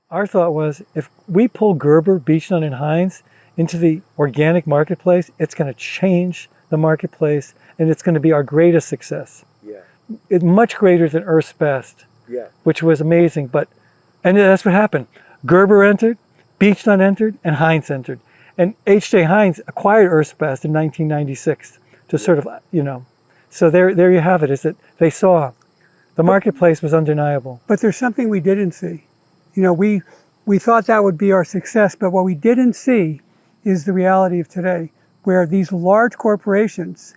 Our thought was, if we pull Gerber, Beechnut, and Heinz into the organic marketplace, it's going to change the marketplace, and it's going to be our greatest success. Yeah. It's much greater than Earth's Best, Yeah. which was amazing. And that's what happened. Gerber entered, Beechnut entered, and Heinz entered. And H.J. Heinz acquired Earth's Best in 1996 to sort of, So there you have it, is that they saw the marketplace was undeniable. But there's something we didn't see. We thought that would be our success, but what we didn't see is the reality of today, where these large corporations,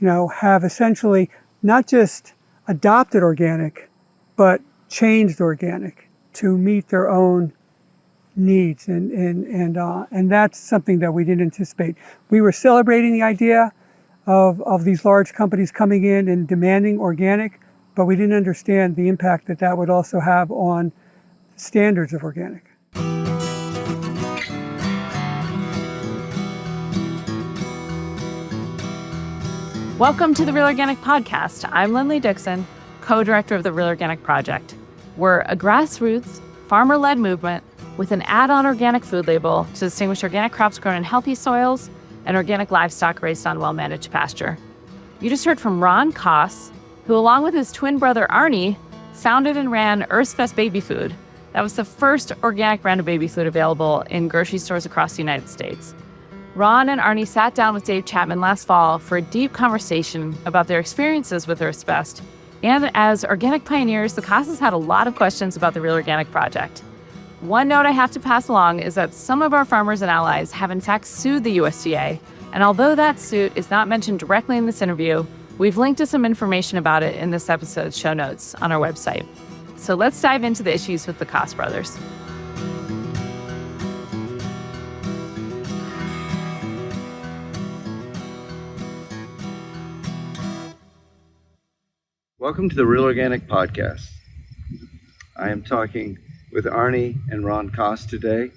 have essentially not just adopted organic, but changed organic to meet their own needs, and that's something that we didn't anticipate. We were celebrating the idea of these large companies coming in and demanding organic, but we didn't understand the impact that would also have on standards of organic. Welcome to the Real Organic Podcast. I'm Lindley Dixon, co-director of the Real Organic Project. We're a grassroots, farmer-led movement with an add-on organic food label to distinguish organic crops grown in healthy soils and organic livestock raised on well-managed pasture. You just heard from Ron Koss, who along with his twin brother Arnie, founded and ran Earth's Best Baby Food. That was the first organic brand of baby food available in grocery stores across the United States. Ron and Arnie sat down with Dave Chapman last fall for a deep conversation about their experiences with Earth's Best. And as organic pioneers, the Kosses had a lot of questions about the Real Organic Project. One note I have to pass along is that some of our farmers and allies have in fact sued the USDA, and although that suit is not mentioned directly in this interview, we've linked to some information about it in this episode's show notes on our website. So let's dive into the issues with the Koss brothers. Welcome to the Real Organic Podcast. I am talking with Arnie and Ron Koss today,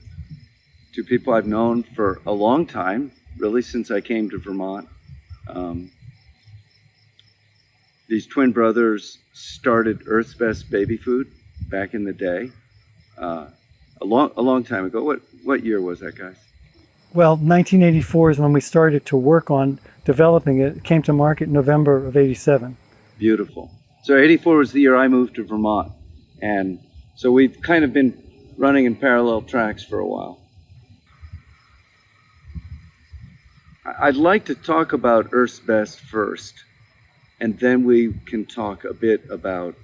two people I've known for a long time, really since I came to Vermont. These twin brothers started Earth's Best Baby Food back in the day, a long time ago. What year was that, guys? Well, 1984 is when we started to work on developing it. It came to market in November of 87. Beautiful. So 84 was the year I moved to Vermont, and so we've kind of been running in parallel tracks for a while. I'd like to talk about Earth's Best first, and then we can talk a bit about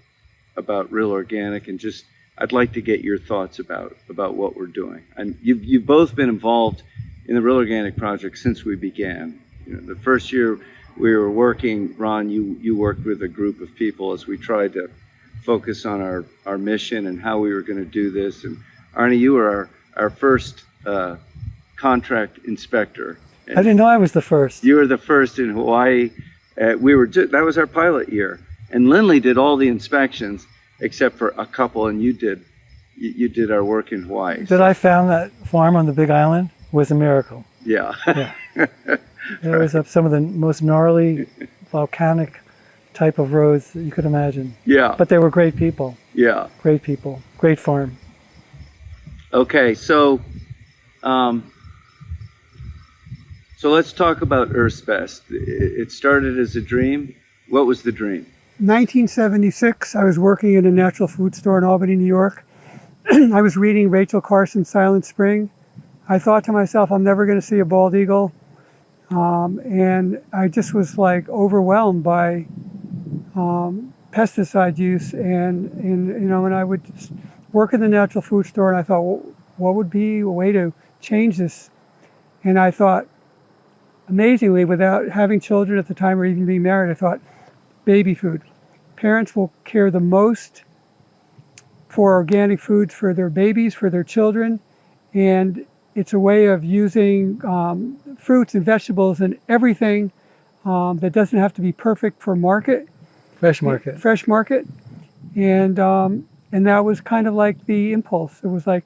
Real Organic, and just I'd like to get your thoughts about what we're doing. And you've both been involved in the Real Organic Project since we began. The first year we were working, Ron, you worked with a group of people as we tried to focus on our mission and how we were going to do this. And Arnie, you were our first contract inspector. I didn't know I was the first. You were the first in Hawaii. That was our pilot year. And Lindley did all the inspections except for a couple, and you did our work in Hawaii. That I found that farm on the Big Island was a miracle. Yeah. It was up some of the most gnarly volcanic type of roads that you could imagine. Yeah. But they were great people. Yeah. Great people. Great farm. Okay, so let's talk about Earth's Best. It started as a dream. What was the dream? 1976, I was working in a natural food store in Albany, New York. I was reading Rachel Carson's Silent Spring. I thought to myself, I'm never going to see a bald eagle. And I just was like overwhelmed by pesticide use, and I would just work in the natural food store, and I thought, well, what would be a way to change this? And I thought, amazingly, without having children at the time or even being married, I thought, baby food. Parents will care the most for organic foods for their babies, for their children, and it's a way of using fruits and vegetables and everything that doesn't have to be perfect for market. Fresh market. Fresh market. And that was kind of like the impulse. It was like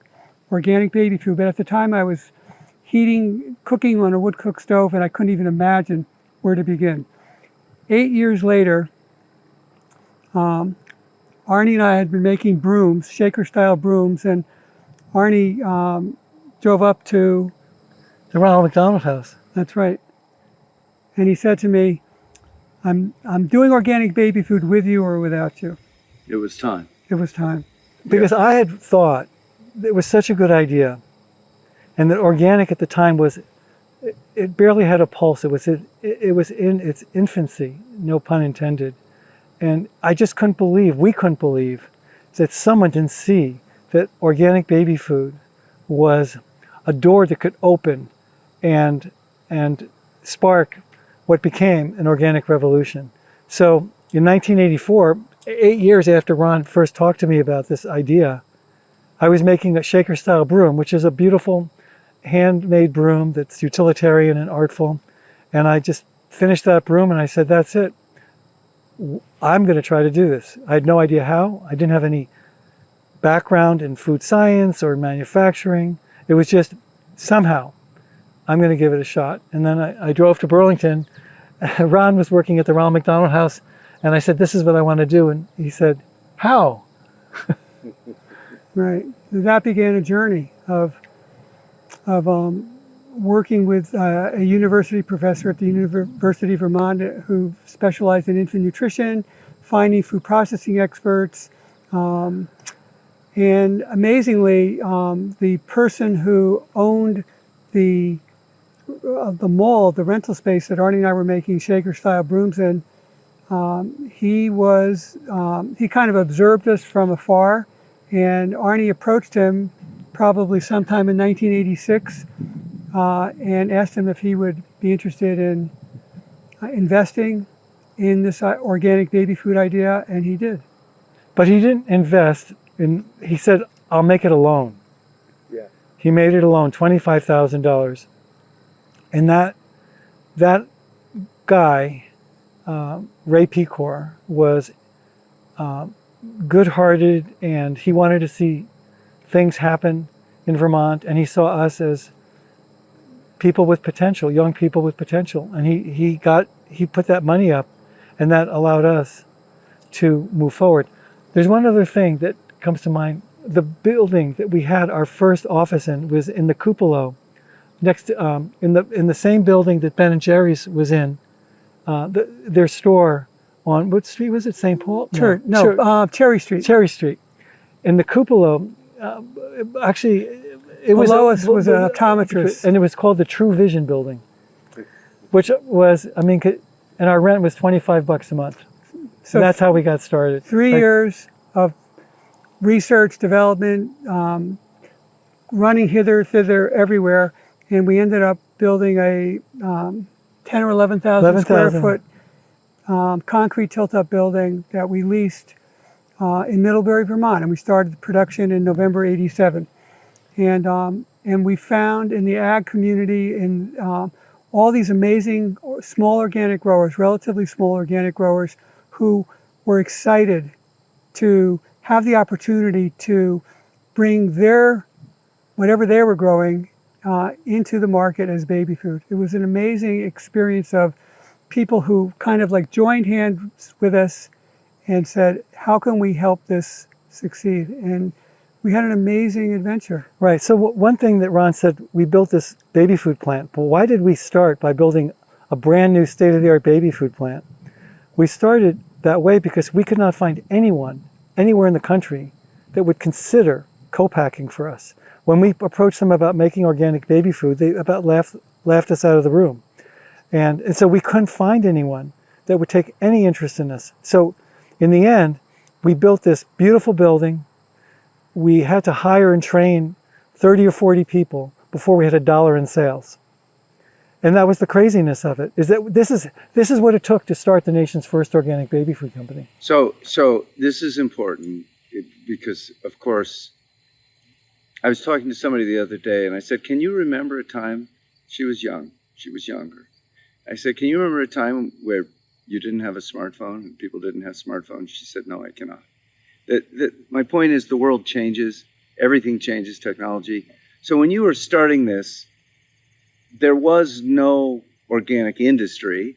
organic baby food. But at the time I was cooking on a wood cook stove, and I couldn't even imagine where to begin. 8 years later, Arnie and I had been making brooms, shaker style brooms, and Arnie drove up to, The Ronald McDonald House. that's right, and he said to me, I'm doing organic baby food with you or without you. It was time. It was time. Because I had thought it was such a good idea, and that organic at the time was, it barely had a pulse. It was in its infancy, no pun intended. And I just couldn't believe, we couldn't believe, that someone didn't see that organic baby food was a door that could open and spark what became an organic revolution. So in 1984, 8 years after Ron first talked to me about this idea, I was making a shaker-style broom, which is a beautiful handmade broom that's utilitarian and artful. And I just finished that broom and I said, that's it. I'm going to try to do this. I had no idea how. I didn't have any background in food science or manufacturing. It was just somehow I'm going to give it a shot. And then I drove to Burlington. Ron was working at the Ronald McDonald House, and I said, this is what I want to do. And he said, how? Right. That began a journey of working with a university professor at the University of Vermont who specialized in infant nutrition, finding food processing experts, and amazingly, the person who owned the mall, the rental space that Arnie and I were making shaker-style brooms in, he kind of observed us from afar, and Arnie approached him probably sometime in 1986 and asked him if he would be interested in investing in this organic baby food idea, and he did. But he didn't invest in, he said, I'll make it alone. Yeah. He made it alone, $25,000. And that guy, Ray Pecor, was good-hearted, and he wanted to see things happen in Vermont, and he saw us as people with potential, young people with potential. And he put that money up, and that allowed us to move forward. There's one other thing that comes to mind. The building that we had our first office in was in the Cupola, next to, in the same building that Ben and Jerry's was in. Their store on, what street was it? St. Paul? Cherry Street. Cherry Street. In the Cupola, actually, it was below us was an optometrist, and it was called the True Vision Building, which was, and our rent was $25 a month. So and that's how we got started. 3 years of research, development, running hither, thither, everywhere, and we ended up building a 10 or 11,000 square foot concrete tilt-up building that we leased in Middlebury, Vermont, and we started production in November '87. And we found in the ag community in all these amazing small organic growers, relatively small organic growers, who were excited to have the opportunity to bring whatever they were growing into the market as baby food. It was an amazing experience of people who kind of like joined hands with us and said, how can we help this succeed? And we had an amazing adventure. Right. So one thing that Ron said, we built this baby food plant. But why did we start by building a brand new state-of-the-art baby food plant? We started that way because we could not find anyone anywhere in the country that would consider co-packing for us. When we approached them about making organic baby food, they about laughed us out of the room. And so we couldn't find anyone that would take any interest in us. So in the end, we built this beautiful building. We had to hire and train 30 or 40 people before we had $1 in sales. And that was the craziness of it, is that this is what it took to start the nation's first organic baby food company. So this is important because, of course, I was talking to somebody the other day and I said, can you remember a time, she was young, she was younger. I said, can you remember a time where you didn't have a smartphone and people didn't have smartphones? She said, no, I cannot. My point is the world changes, everything changes, technology. So when you were starting this, there was no organic industry.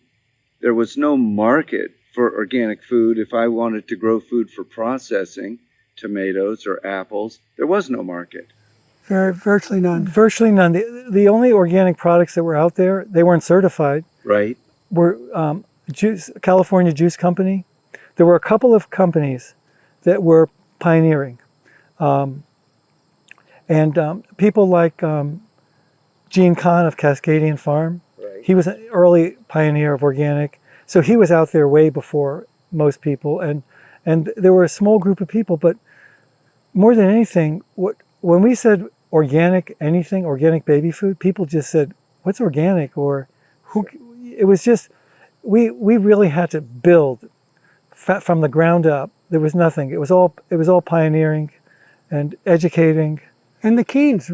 There was no market for organic food. If I wanted to grow food for processing, tomatoes or apples, there was no market. Virtually none. Virtually none. The only organic products that were out there, they weren't certified, Right. were California Juice Company. There were a couple of companies that were pioneering. People like Gene Kahn of Cascadian Farm, Right. he was an early pioneer of organic. So he was out there way before most people. And there were a small group of people, but more than anything, when we said organic anything, organic baby food, people just said, what's organic? Or who? It was just, we really had to build from the ground up. There was nothing. It was all pioneering and educating. And the Keens,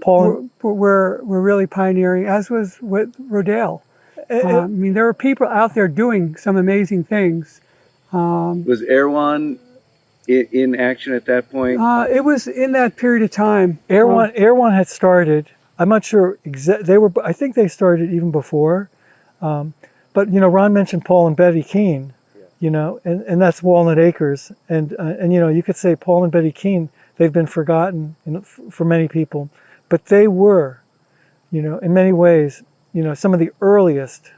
Paul were really pioneering, as was with Rodale. I mean, there were people out there doing some amazing things. Was Erewhon in action at that point? It was in that period of time. Erewhon had started. I'm not sure I think they started even before. But Ron mentioned Paul and Betty Keene, and that's Walnut Acres. And you could say Paul and Betty Keene, they've been forgotten for many people, but they were, in many ways, some of the earliest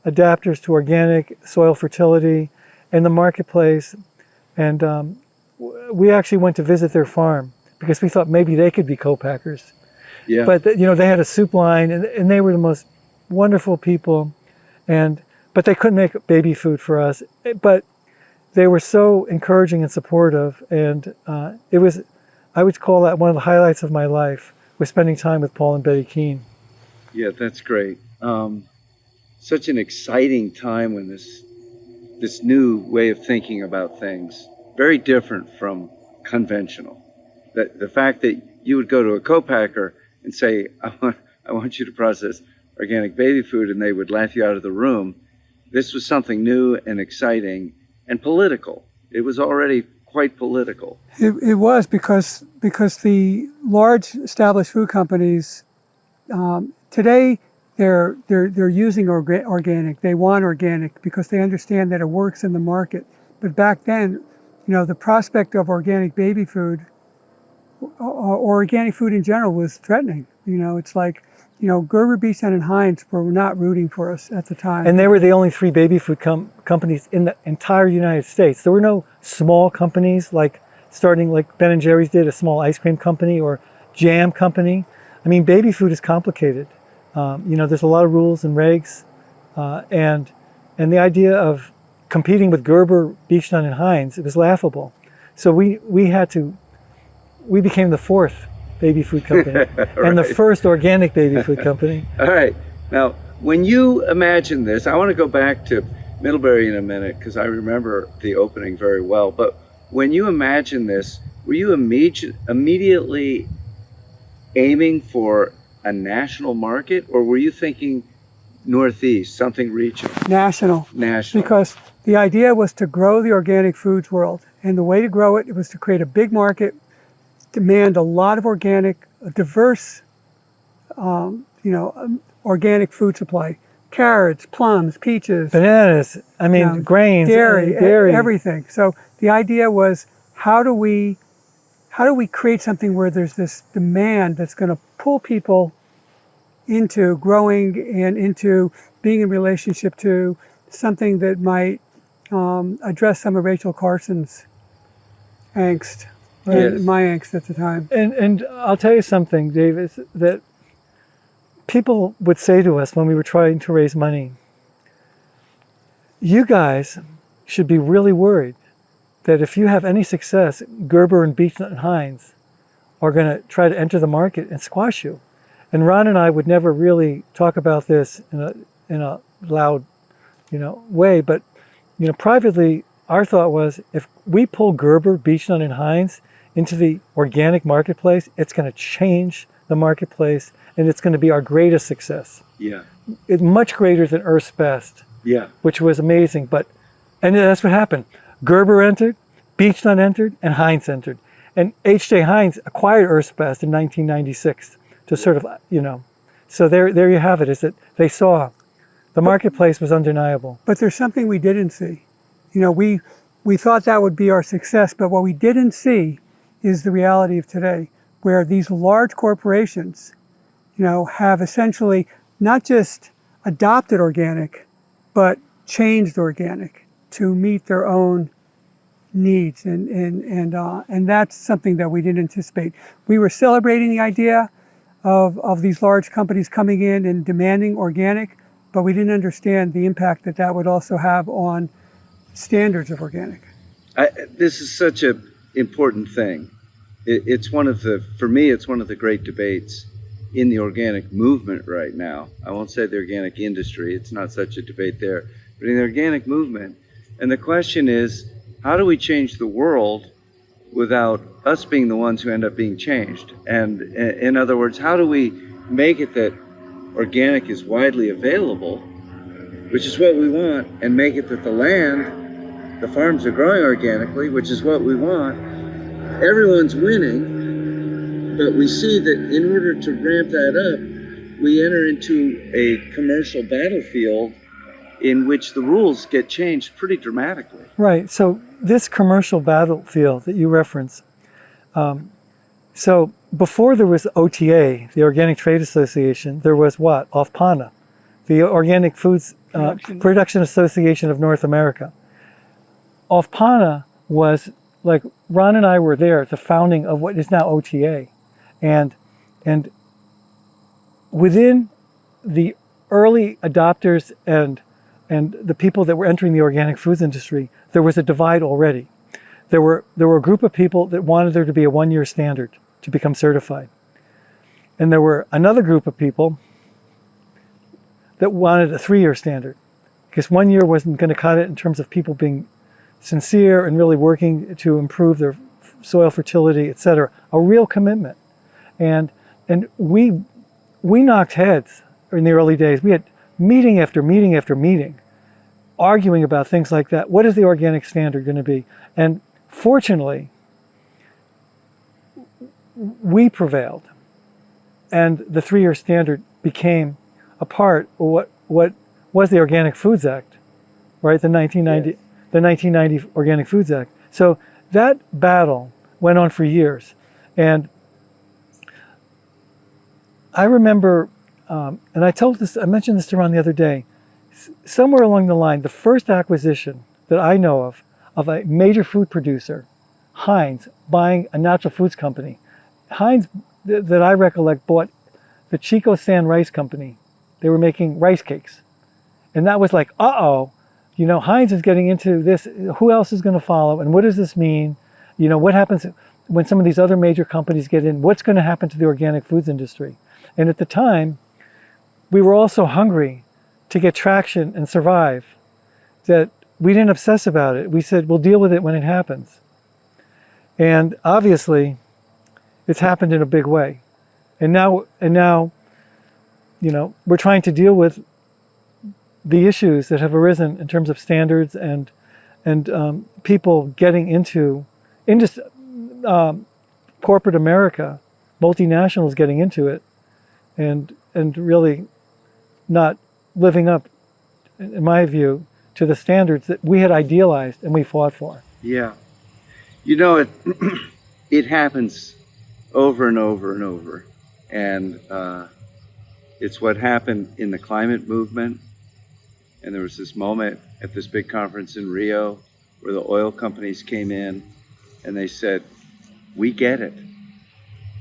adapters to organic soil fertility in the marketplace. And we actually went to visit their farm because we thought maybe they could be co-packers. Yeah. But they had a soup line, and they were the most wonderful people, but they couldn't make baby food for us. But they were so encouraging and supportive, and I would call that one of the highlights of my life, was spending time with Paul and Betty Keene. Yeah, that's great. Such an exciting time when this new way of thinking about things, very different from conventional. The fact that you would go to a co-packer and say, I want you to process organic baby food, and they would laugh you out of the room. This was something new and exciting and political. It was already quite political. It was because the large established food companies today they're using organic. They want organic because they understand that it works in the market. But back then, the prospect of organic baby food or organic food in general was threatening. It's like, Gerber, Beechton, and Heinz were not rooting for us at the time. And they were the only 3 baby food companies in the entire United States. There were no small companies like Ben and Jerry's did, a small ice cream company or jam company. I mean, baby food is complicated. There's a lot of rules and regs, and the idea of competing with Gerber, Beechton, and Heinz, it was laughable. So we became the 4th baby food company and the first organic baby food company. All right. Now, when you imagine this, I want to go back to Middlebury in a minute because I remember the opening very well. But when you imagine this, were you immediately aiming for a national market, or were you thinking Northeast, something regional? National. Because the idea was to grow the organic foods world. And the way to grow it was to create a big market, demand a lot of organic, a diverse, organic food supply. Carrots, plums, peaches. Bananas, grains, dairy, everything. So the idea was, how do we create something where there's this demand that's going to pull people into growing and into being in relationship to something that might address some of Rachel Carson's angst, and my angst at the time. And I'll tell you something, Dave, is that people would say to us when we were trying to raise money, you guys should be really worried that if you have any success, Gerber and Beechton and Heinz are going to try to enter the market and squash you. And Ron and I would never really talk about this in a loud, way. But, privately, our thought was, if we pull Gerber, Beechton, and Heinz into the organic marketplace, it's going to change the marketplace, and it's going to be our greatest success. Yeah. It's much greater than Earth's Best. Yeah. Which was amazing. And that's what happened. Gerber entered, Beechton entered, and Heinz entered. And H.J. Heinz acquired Earth's Best in 1996 to sort of, So there you have it, is that they saw the marketplace was undeniable. But there's something we didn't see. We thought that would be our success, but what we didn't see is the reality of today, where these large corporations, have essentially not just adopted organic, but changed organic to meet their own needs, and that's something that we didn't anticipate. We were celebrating the idea of these large companies coming in and demanding organic, but we didn't understand the impact that would also have on standards of organic. This is such an important thing. For me, it's one of the great debates in the organic movement right now. I won't say the organic industry, it's not such a debate there, but in the organic movement. And the question is, how do we change the world without us being the ones who end up being changed? And in other words, how do we make it that organic is widely available, which is what we want, and make it that the farms are growing organically, which is what we want. Everyone's winning, but we see that in order to ramp that up, we enter into a commercial battlefield in which the rules get changed pretty dramatically. Right. So this commercial battlefield that you reference, so before there was OTA, the Organic Trade Association, there was what? OFPANA, the Organic Foods Production Association of North America. OFPANA was, like, Ron and I were there at the founding of what is now OTA. And within the early adopters and the people that were entering the organic foods industry, there was a divide already. There were a group of people that wanted there to be a 1-year standard to become certified. And there were another group of people that wanted a 3-year standard, because 1 year wasn't going to cut it in terms of people being sincere and really working to improve their soil fertility, etc. A real commitment. And we knocked heads in the early days. We had meeting after meeting after meeting, arguing about things like that. What is the organic standard going to be? And fortunately, we prevailed, and the 3-year standard became a part of what was the Organic Foods Act, right? The 1990. Yes. The 1990 Organic Foods Act. So that battle went on for years. And I remember, and I mentioned this to Ron the other day, somewhere along the line, the first acquisition that I know of a major food producer, Heinz, buying a natural foods company. Heinz, that I recollect, bought the Chico San Rice Company. They were making rice cakes. And that was like, uh-oh, Heinz is getting into this. Who else is going to follow? And what does this mean? What happens when some of these other major companies get in? What's going to happen to the organic foods industry? And at the time, we were all so hungry to get traction and survive that we didn't obsess about it. We said, we'll deal with it when it happens. And obviously, it's happened in a big way. And now, we're trying to deal with the issues that have arisen in terms of standards and people getting into corporate America, multinationals getting into it, and really not living up, in my view, to the standards that we had idealized and we fought for. Yeah. It happens over and over and over. And it's what happened in the climate movement. And there was this moment at this big conference in Rio where the oil companies came in and they said, we get it.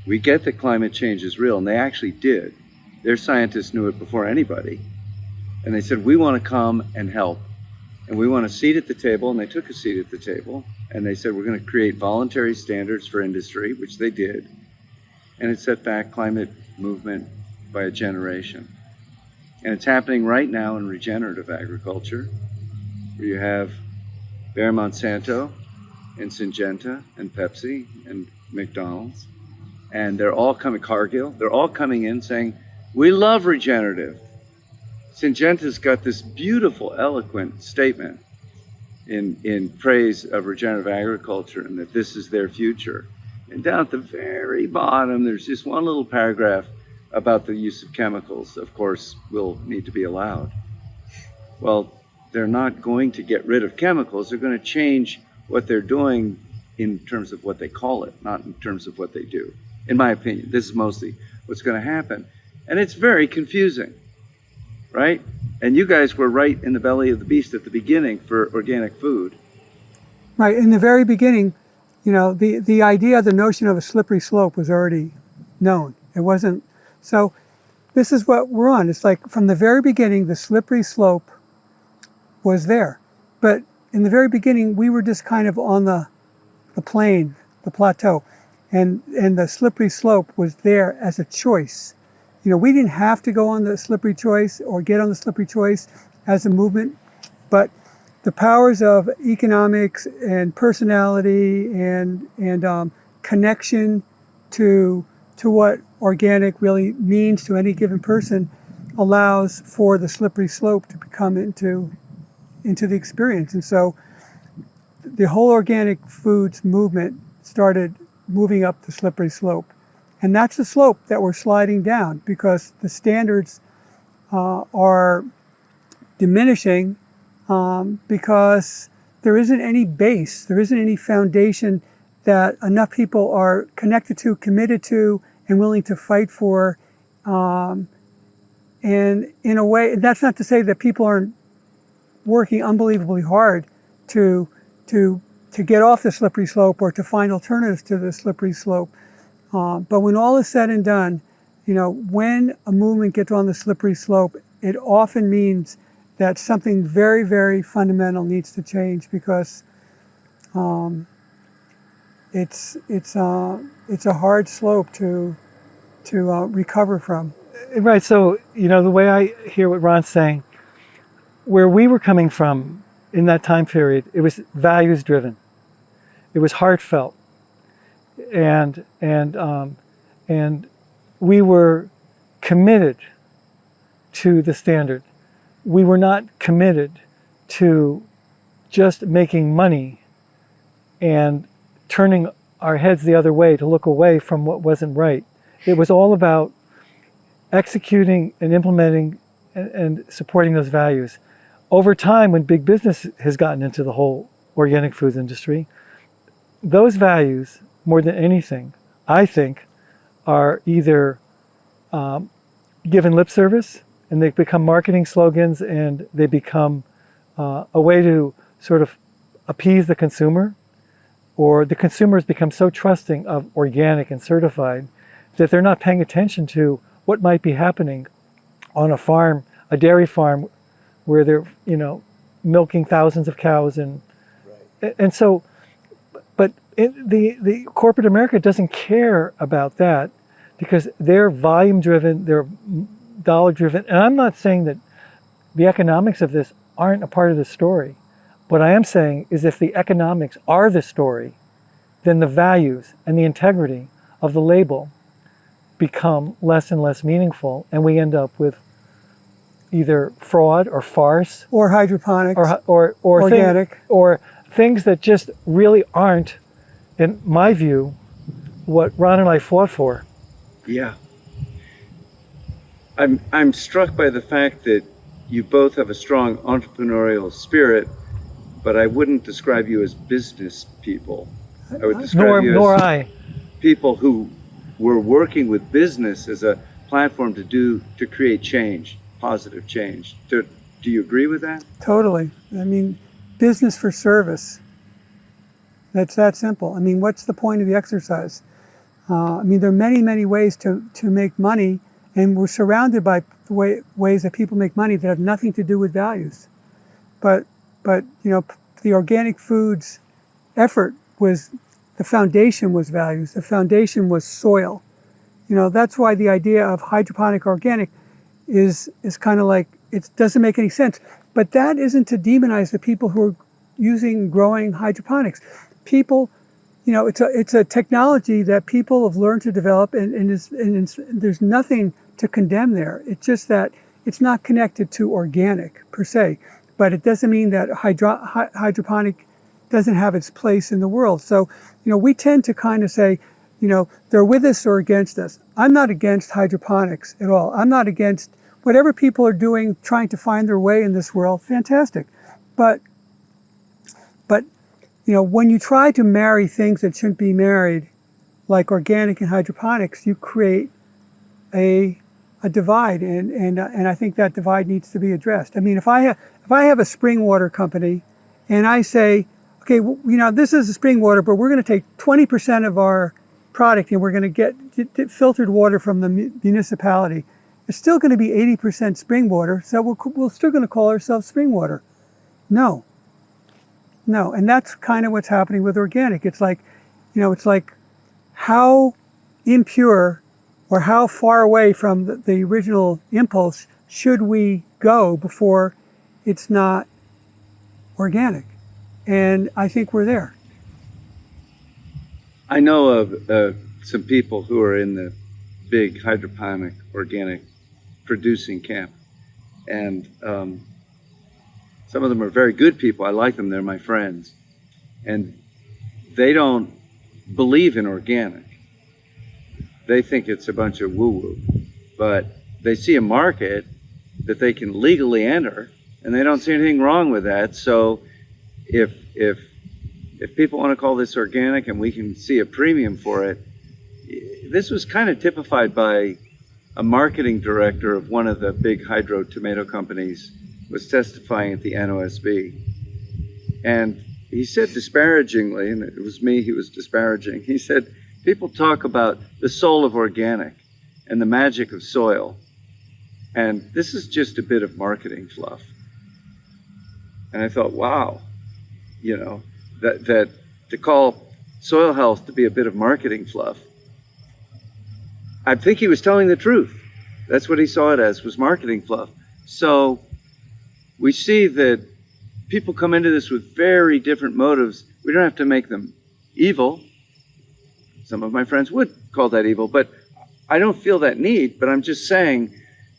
We get that climate change is real. And they actually did. Their scientists knew it before anybody. And they said, we want to come and help. And we want a seat at the table. And they took a seat at the table. And they said, we're going to create voluntary standards for industry, which they did. And it set back climate movement by a generation. And it's happening right now in regenerative agriculture, where you have Bayer Monsanto and Syngenta and Pepsi and McDonald's. And they're all coming, Cargill, they're all coming in saying, we love regenerative. Syngenta's got this beautiful, eloquent statement in praise of regenerative agriculture and that this is their future. And down at the very bottom, there's just one little paragraph about the use of chemicals, of course, will need to be allowed. Well, they're not going to get rid of chemicals. They're going to change what they're doing in terms of what they call it, not in terms of what they do. in my opinion. This is mostly what's going to happen. And it's very confusing, right? And you guys were right in the belly of the beast at the beginning for organic food. Right. In the very beginning, the idea, the notion of a slippery slope was already known. It wasn't. So this is what we're on. It's like from the very beginning, the slippery slope was there. But in the very beginning, we were just kind of on the plain, the plateau. And the slippery slope was there as a choice. We didn't have to go on the slippery choice or get on the slippery choice as a movement, but the powers of economics and personality and connection to what organic really means to any given person allows for the slippery slope to become into the experience. And so the whole organic foods movement started moving up the slippery slope. And that's the slope that we're sliding down because the standards are diminishing because there isn't any base, there isn't any foundation that enough people are connected to, committed to, and willing to fight for. And in a way, that's not to say that people aren't working unbelievably hard to get off the slippery slope or to find alternatives to the slippery slope. But when all is said and done, when a movement gets on the slippery slope, it often means that something very, very fundamental needs to change because it's a hard slope to recover from. Right. So, the way I hear what Ron's saying, where we were coming from in that time period, it was values driven. It was heartfelt. And we were committed to the standard. We were not committed to just making money and turning our heads the other way to look away from what wasn't right. It was all about executing and implementing and supporting those values. Over time, when big business has gotten into the whole organic foods industry, those values, more than anything, I think, are either given lip service and they become marketing slogans and they become a way to sort of appease the consumer, or the consumers become so trusting of organic and certified that they're not paying attention to what might be happening on a farm, a dairy farm, where they're, milking thousands of cows and so, but the corporate America doesn't care about that because they're volume driven, they're dollar driven. And I'm not saying that the economics of this aren't a part of the story. What I am saying is if the economics are the story, then the values and the integrity of the label become less and less meaningful, and we end up with either fraud or farce or hydroponics or organic or things that just really aren't, in my view, what Ron and I fought for. Yeah. I'm struck by the fact that you both have a strong entrepreneurial spirit, but I wouldn't describe you as business people. I would describe you as people who were working with business as a platform to create change, positive change. Do you agree with that? Totally. I mean, business for service. That's that simple. I mean, what's the point of the exercise? There are many, many ways to make money, and we're surrounded by ways that people make money that have nothing to do with values. But the organic foods effort was, the foundation was values. The foundation was soil. That's why the idea of hydroponic organic is kind of like, it doesn't make any sense. But that isn't to demonize the people who are growing hydroponics. People, it's a technology that people have learned to develop, and there's nothing to condemn there. It's just that it's not connected to organic per se, but it doesn't mean that hydroponic doesn't have its place in the world. So, we tend to kind of say, they're with us or against us. I'm not against hydroponics at all. I'm not against whatever people are doing, trying to find their way in this world. Fantastic. But when you try to marry things that shouldn't be married, like organic and hydroponics, you create a divide, and I think that divide needs to be addressed. I mean, if I have a spring water company, and I say, okay, this is a spring water, but we're going to take 20% of our product and we're going to get filtered water from the municipality. It's still going to be 80% spring water, so we're still going to call ourselves spring water. No, and that's kind of what's happening with organic. It's like, it's like how impure or how far away from the original impulse should we go before it's not organic? And I think we're there. I know of some people who are in the big hydroponic organic producing camp, and some of them are very good people. I like them. They're my friends, and they don't believe in organic. They think it's a bunch of woo-woo, but they see a market that they can legally enter, and they don't see anything wrong with that. So if people want to call this organic and we can see a premium for it, this was kind of typified by a marketing director of one of the big hydro tomato companies was testifying at the NOSB. And he said disparagingly, and it was me he was disparaging, he said, people talk about the soul of organic and the magic of soil, and this is just a bit of marketing fluff. And I thought, wow, that to call soil health to be a bit of marketing fluff, I think he was telling the truth. That's what he saw it as, was marketing fluff. So we see that people come into this with very different motives. We don't have to make them evil. Some of my friends would call that evil, but I don't feel that need. But I'm just saying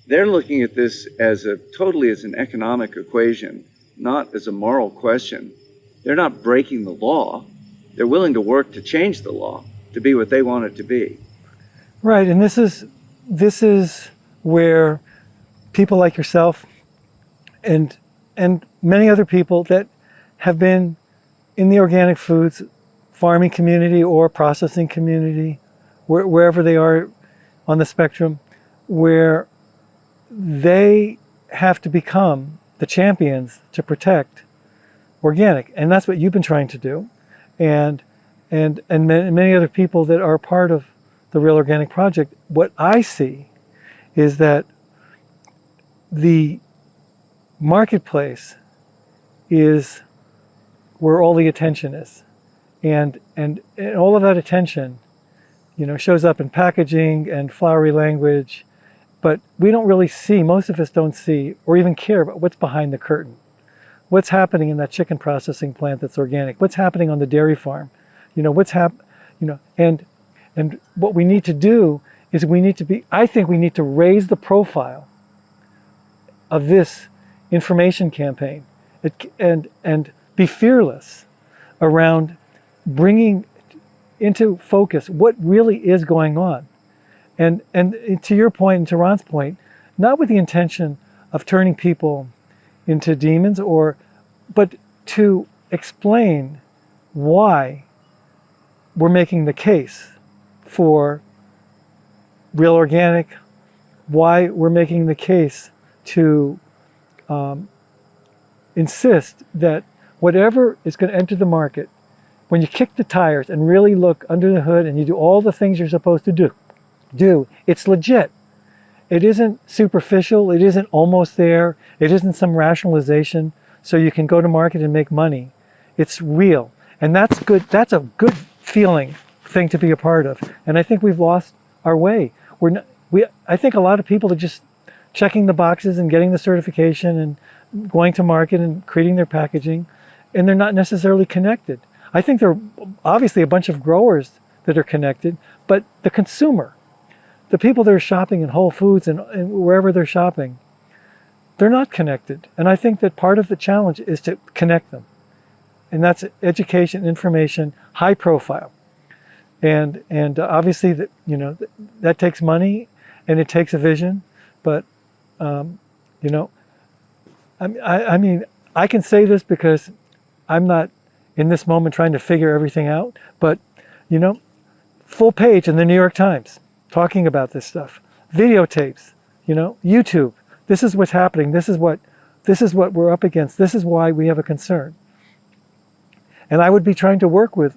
they're looking at this as totally as an economic equation, not as a moral question. They're not breaking the law. They're willing to work to change the law to be what they want it to be. Right, and this is where people like yourself and many other people that have been in the organic foods farming community or processing community, wherever they are on the spectrum, where they have to become the champions to protect organic, and that's what you've been trying to do, and many other people that are part of the Real Organic Project. What I see is that the marketplace is where all the attention is, and all of that attention, shows up in packaging and flowery language, but we don't really see, most of us don't see or even care about what's behind the curtain. What's happening in that chicken processing plant that's organic? What's happening on the dairy farm? And what we need to do is I think we need to raise the profile of this information campaign and be fearless around bringing into focus what really is going on. And to your point and to Ron's point, not with the intention of turning people into demons, but to explain why we're making the case for real organic, why we're making the case to insist that whatever is going to enter the market, when you kick the tires and really look under the hood and you do all the things you're supposed to do, it's legit. It isn't superficial, it isn't almost there, it isn't some rationalization so you can go to market and make money. It's real, and that's good. That's a good feeling thing to be a part of. And I think we've lost our way. I think a lot of people are just checking the boxes and getting the certification and going to market and creating their packaging, and they're not necessarily connected. I think there are obviously a bunch of growers that are connected, but the consumer, the people that are shopping in Whole Foods and wherever they're shopping, they're not connected. And I think that part of the challenge is to connect them. And that's education, information, high profile. And obviously that takes money and it takes a vision, but I mean, I can say this because I'm not in this moment trying to figure everything out, but full page in the New York Times talking about this stuff, videotapes, YouTube. This is what's happening. This is what we're up against. This is why we have a concern. And I would be trying to work with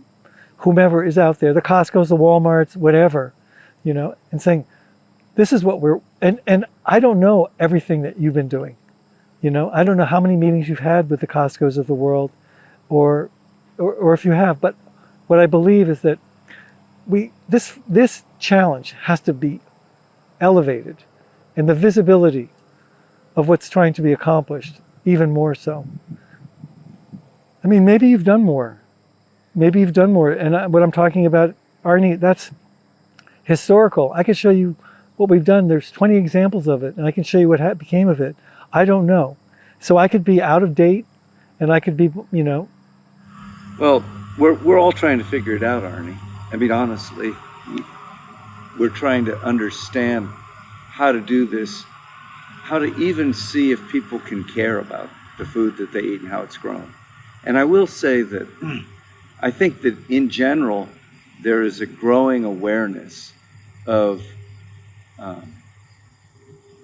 whomever is out there, the Costco's, the Walmarts, whatever, and saying, this is what and I don't know everything that you've been doing. I don't know how many meetings you've had with the Costco's of the world, or if you have, but what I believe is that this challenge has to be elevated, and the visibility of what's trying to be accomplished even more so. I mean, maybe you've done more. And what I'm talking about, Arnie, that's historical. I can show you what we've done. There's 20 examples of it, and I can show you what became of it. I don't know. So I could be out of date, and I could be, Well, we're all trying to figure it out, Arnie. I mean, honestly, we're trying to understand how to do this, how to even see if people can care about the food that they eat and how it's grown. And I will say that I think that in general, there is a growing awareness of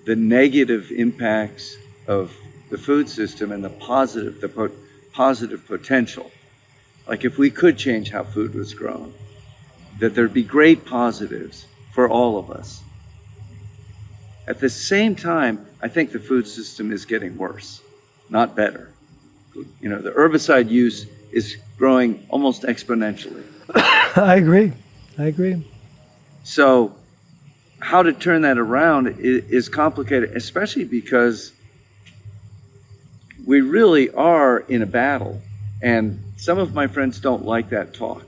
the negative impacts of the food system and the positive potential. Like if we could change how food was grown, that there'd be great positives for all of us. At the same time, I think the food system is getting worse, not better. The herbicide use is growing almost exponentially. I agree. So how to turn that around is complicated, especially because we really are in a battle. And some of my friends don't like that talk.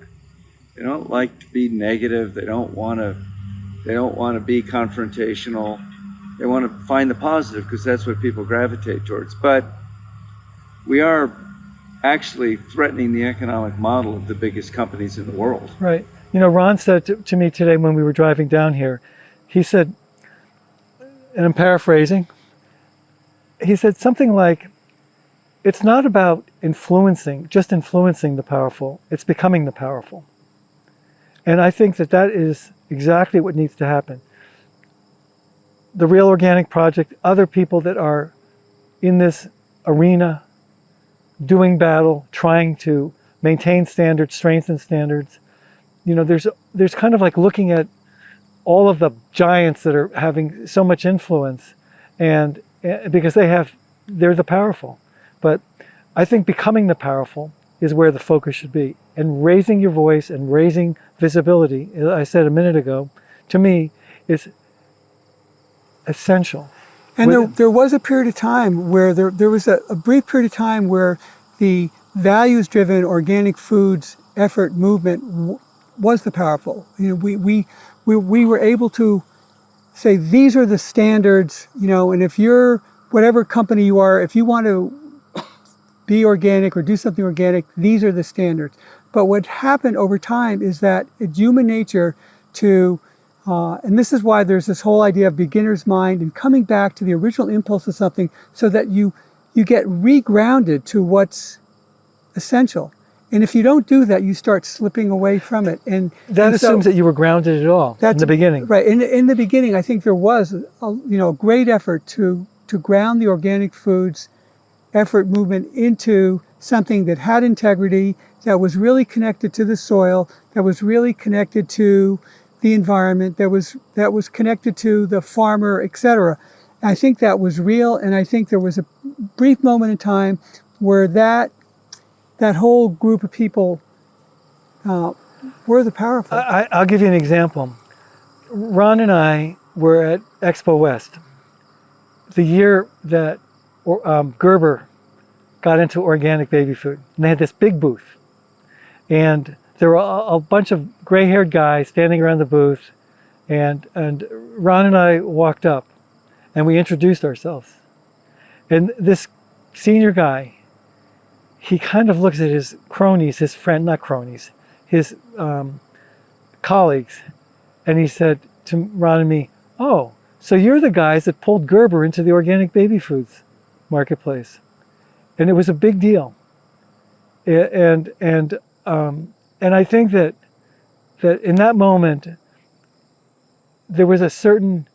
They don't like to be negative. They don't want to be confrontational. They want to find the positive because that's what people gravitate towards. But we are actually threatening the economic model of the biggest companies in the world. Right. Ron said to me today when we were driving down here, he said, and I'm he said something like, it's not about just influencing the powerful, it's becoming the powerful. And I think that is exactly what needs to happen. The Real Organic Project, other people that are in this arena, doing battle, trying to maintain standards, strengthen standards. There's kind of like looking at all of the giants that are having so much influence, and because they're the powerful. But I think becoming the powerful is where the focus should be, and raising your voice and raising visibility, as I said a minute ago, to me is essential. And there was a period of time where there was a brief period of time where the values-driven organic foods effort movement was the powerful. We were able to say these are the standards, and if you're whatever company you are, if you want to be organic or do something organic, these are the standards. But what happened over time is that it's human nature to and this is why there's this whole idea of beginner's mind and coming back to the original impulse of something so that you get regrounded to what's essential. And if you don't do that, you start slipping away from it. And that assumes that you were grounded at all in the beginning. Right. In the beginning, I think there was a great effort to ground the organic foods effort movement into something that had integrity, that was really connected to the soil, that was really connected to the environment, that was connected to the farmer, etc. I think that was real, and I think there was a brief moment in time where that whole group of people were the powerful. I'll give you an example. Ron and I were at Expo West, the year that Gerber got into organic baby food, and they had this big booth, and there were a bunch of gray-haired guys standing around the booth, and Ron and I walked up, and we introduced ourselves. And this senior guy, he kind of looks at his cronies, his friend, not cronies, his colleagues, and he said to Ron and me, "Oh, so you're the guys that pulled Gerber into the organic baby foods marketplace." And it was a big deal. And I think that that in that moment, there was a certain,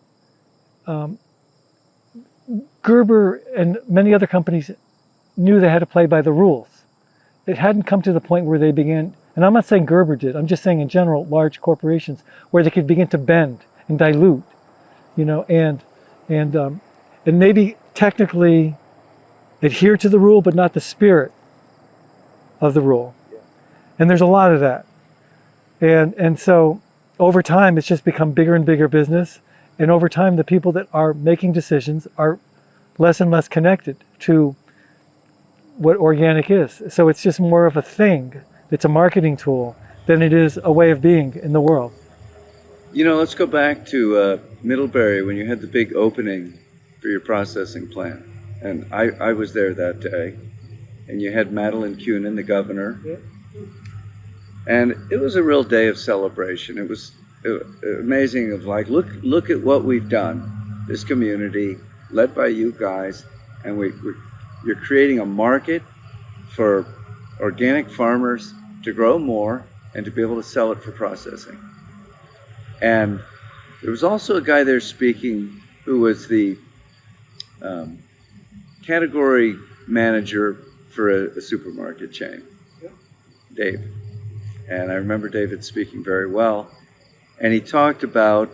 Gerber and many other companies knew they had to play by the rules. It hadn't come to the point where they began, and I'm not saying Gerber did, I'm just saying in general, large corporations, where they could begin to bend and dilute, and maybe technically adhere to the rule, but not the spirit of the rule. And there's a lot of that. And so over time, it's just become bigger and bigger business. And over time, the people that are making decisions are less and less connected to what organic is. So it's just more of a thing. It's a marketing tool than it is a way of being in the world. Let's go back to Middlebury when you had the big opening for your processing plant. And I was there that day. And you had Madeline Kunin, the governor. Yeah. And it was a real day of celebration. It was amazing of like, look at what we've done. This community, led by you guys, and you're creating a market for organic farmers to grow more and to be able to sell it for processing. And there was also a guy there speaking who was the category manager for a supermarket chain, Dave. And I remember David speaking very well. And he talked about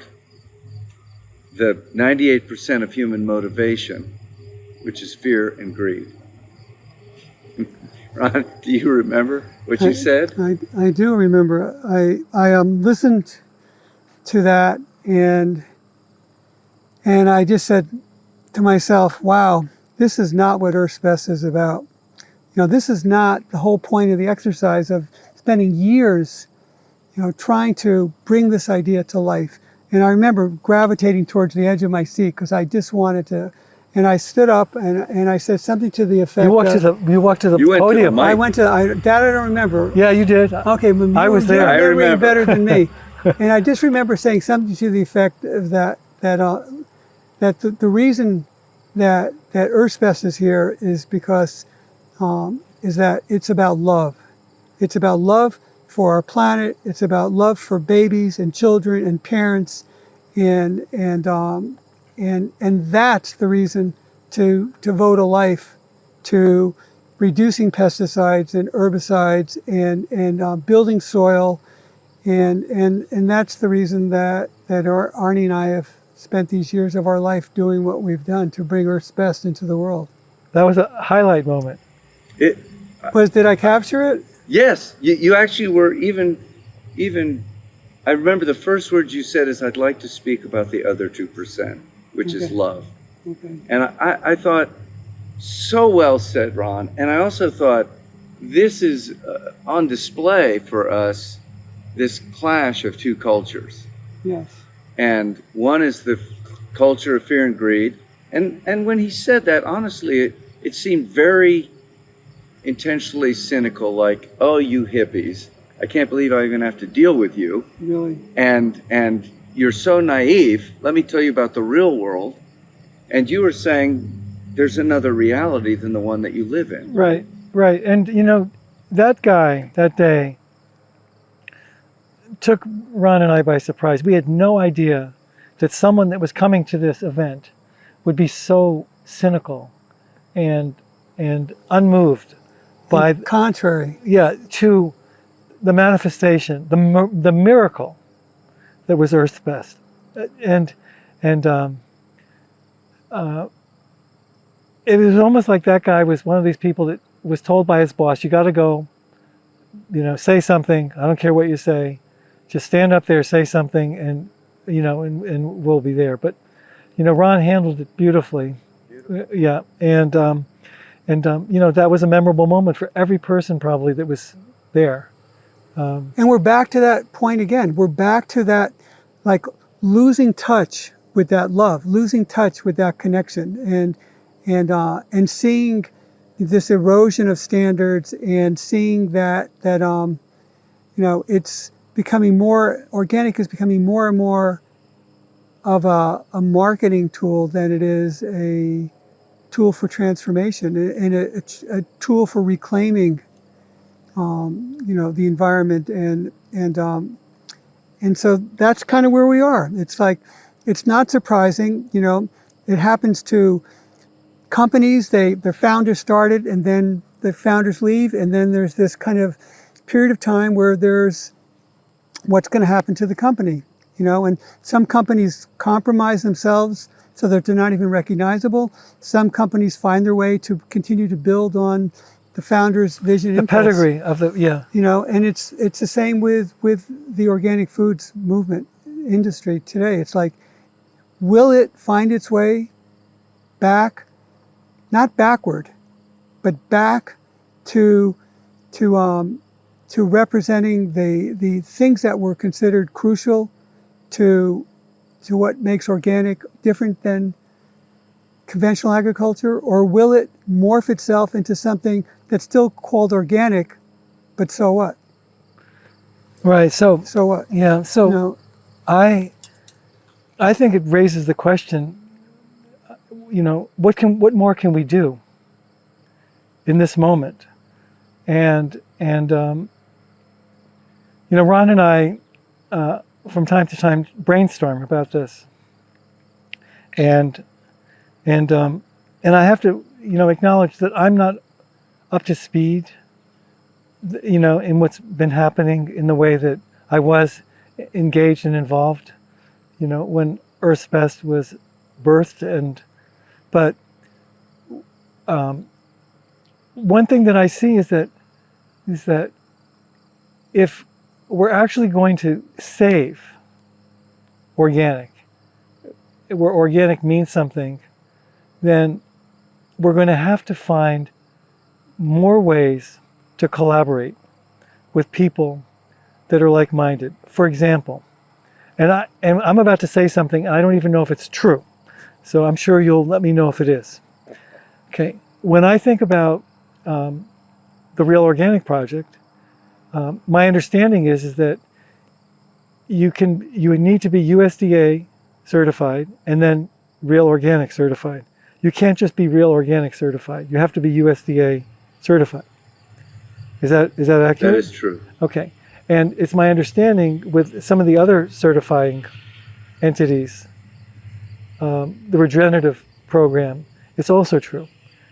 the 98% of human motivation, which is fear and greed. Ron, do you remember what you said? I do remember. I listened to that and I just said to myself, wow, this is not what Earth's Best is about. This is not the whole point of the exercise of spending years, trying to bring this idea to life. And I remember gravitating towards the edge of my seat because I just wanted to. And I stood up and I said something to the effect. You walked to the podium. I went to that. I don't remember. Yeah, you did. Okay, but I was there. I remember better than me. And I just remember saying something to the effect of that the reason that Earth's Best is here is because is that it's about love. It's about love for our planet. It's about love for babies and children and parents, and that's the reason to vote a life, to reducing pesticides and herbicides and building soil, and that's the reason that Arnie and I have spent these years of our life doing what we've done to bring Earth's Best into the world. That was a highlight moment. Did I capture it? Yes, you actually were even. I remember the first words you said is, "I'd like to speak about the other 2%, which is love." Okay. And I thought, so well said, Ron. And I also thought, this is on display for us, this clash of two cultures. Yes. And one is the culture of fear and greed. And when he said that, honestly, it seemed very intentionally cynical, like, oh, you hippies, I can't believe I even have to deal with you. Really? And you're so naive. Let me tell you about the real world. And you were saying there's another reality than the one that you live in. Right. And that guy that day took Ron and I by surprise. We had no idea that someone that was coming to this event would be so cynical and unmoved by contrary. Yeah, to the manifestation, the miracle that was Earth's Best, and it was almost like that guy was one of these people that was told by his boss, "You got to go, say something. I don't care what you say, just stand up there, say something, and and we'll be there." But Ron handled it beautifully. Yeah, and that was a memorable moment for every person probably that was there. And we're back to that point again. We're back to that, like, losing touch with that love, losing touch with that connection, and seeing this erosion of standards, and seeing that it's becoming more organic, is becoming more and more of a marketing tool than it is a tool for transformation, and a tool for reclaiming the environment and And so that's kind of where we are. It's like, it's not surprising, you know, it happens to companies, their founders started and then the founders leave, and then there's this kind of period of time where there's what's going to happen to the company, you know, and some companies compromise themselves so that they're not even recognizable. Some companies find their way to continue to build on the founder's vision, The impulse. pedigree of the, yeah. You know, and it's the same with the organic foods movement industry today. It's like, will it find its way back, not backward, but back to representing the things that were considered crucial to what makes organic different than conventional agriculture, or will it morph itself into something that's still called organic, but so what? Right. So what? yeah. So You know, I think it raises the question, you know, what more can we do in this moment? And you know, Ron and I from time to time brainstorm about this. And I have to, you know, acknowledge that I'm not up to speed, you know, in what's been happening in the way that I was engaged and involved, you know, when Earth's Best was birthed. But one thing that I see is that if we're actually going to save organic, where organic means something, then we're going to have to find more ways to collaborate with people that are like-minded. For example, and I'm about to say something, and I don't even know if it's true, so I'm sure you'll let me know if it is. Okay, when I think about the Real Organic Project, my understanding is that you would need to be USDA certified and then Real Organic certified. You can't just be Real Organic certified. You have to be USDA certified. Is that accurate? That is true. Okay. And it's my understanding with some of the other certifying entities, the regenerative program, it's also true.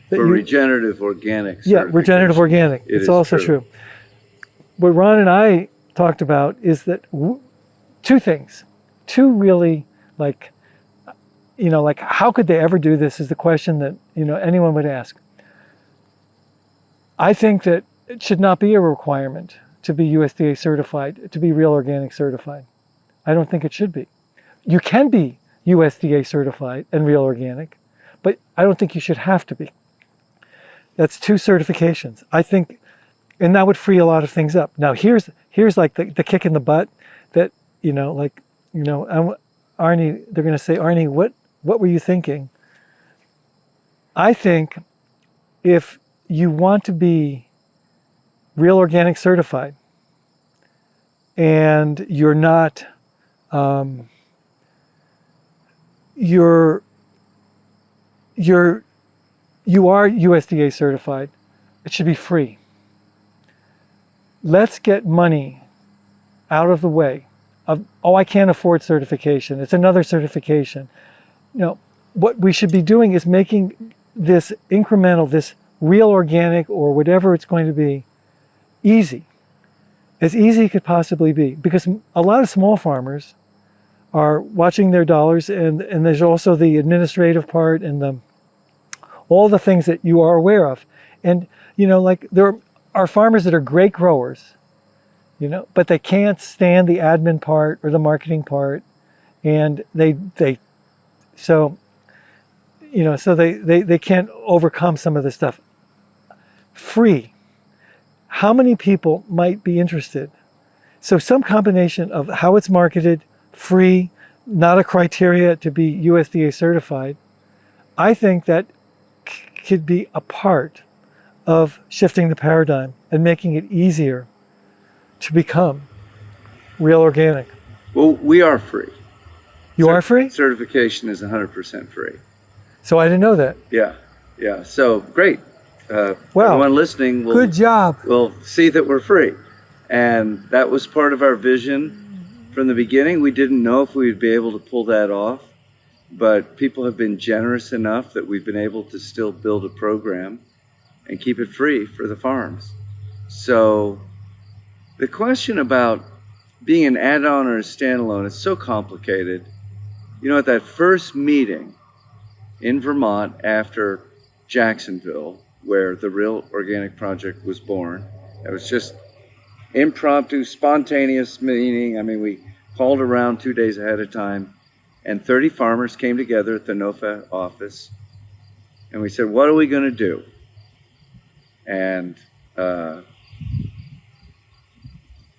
For regenerative organic. Yeah, regenerative organic. It's also true. What Ron and I talked about is that two things, two really, like, you know, like, how could they ever do this is the question that, you know, anyone would ask. I think that it should not be a requirement to be USDA certified, to be Real Organic certified. I don't think it should be. You can be USDA certified and Real Organic, but I don't think you should have to be. That's two certifications. I think, and that would free a lot of things up. Now here's like the kick in the butt that, you know, like, you know, Arnie, they're going to say, Arnie, what were you thinking? I think if you want to be Real Organic certified and you're not, you are USDA certified, it should be free. Let's get money out of the way of, oh, I can't afford certification. It's another certification. You know, what we should be doing is making this incremental, this Real Organic or whatever it's going to be, easy. As easy as it could possibly be. Because a lot of small farmers are watching their dollars, and there's also the administrative part and all the things that you are aware of. And, you know, like, there are farmers that are great growers, you know, but they can't stand the admin part or the marketing part. And they can't overcome some of this stuff. Free. How many people might be interested? So some combination of how it's marketed, free, not a criteria to be USDA certified, I think that could be a part of shifting the paradigm and making it easier to become Real Organic. Well, we are free. You are free? Certification is 100% free. So I didn't know that. Yeah. So great. Wow. Everyone listening will, good job. will see that we're free. And that was part of our vision From the beginning, we didn't know if we would be able to pull that off, but people have been generous enough that we've been able to still build a program and keep it free for the farms. So the question about being an add-on or a standalone is so complicated. You know, at that first meeting in Vermont after Jacksonville, where the Real Organic Project was born, it was just impromptu, spontaneous meeting. I mean, we called around 2 days ahead of time, and 30 farmers came together at the NOFA office, and we said, what are we going to do? And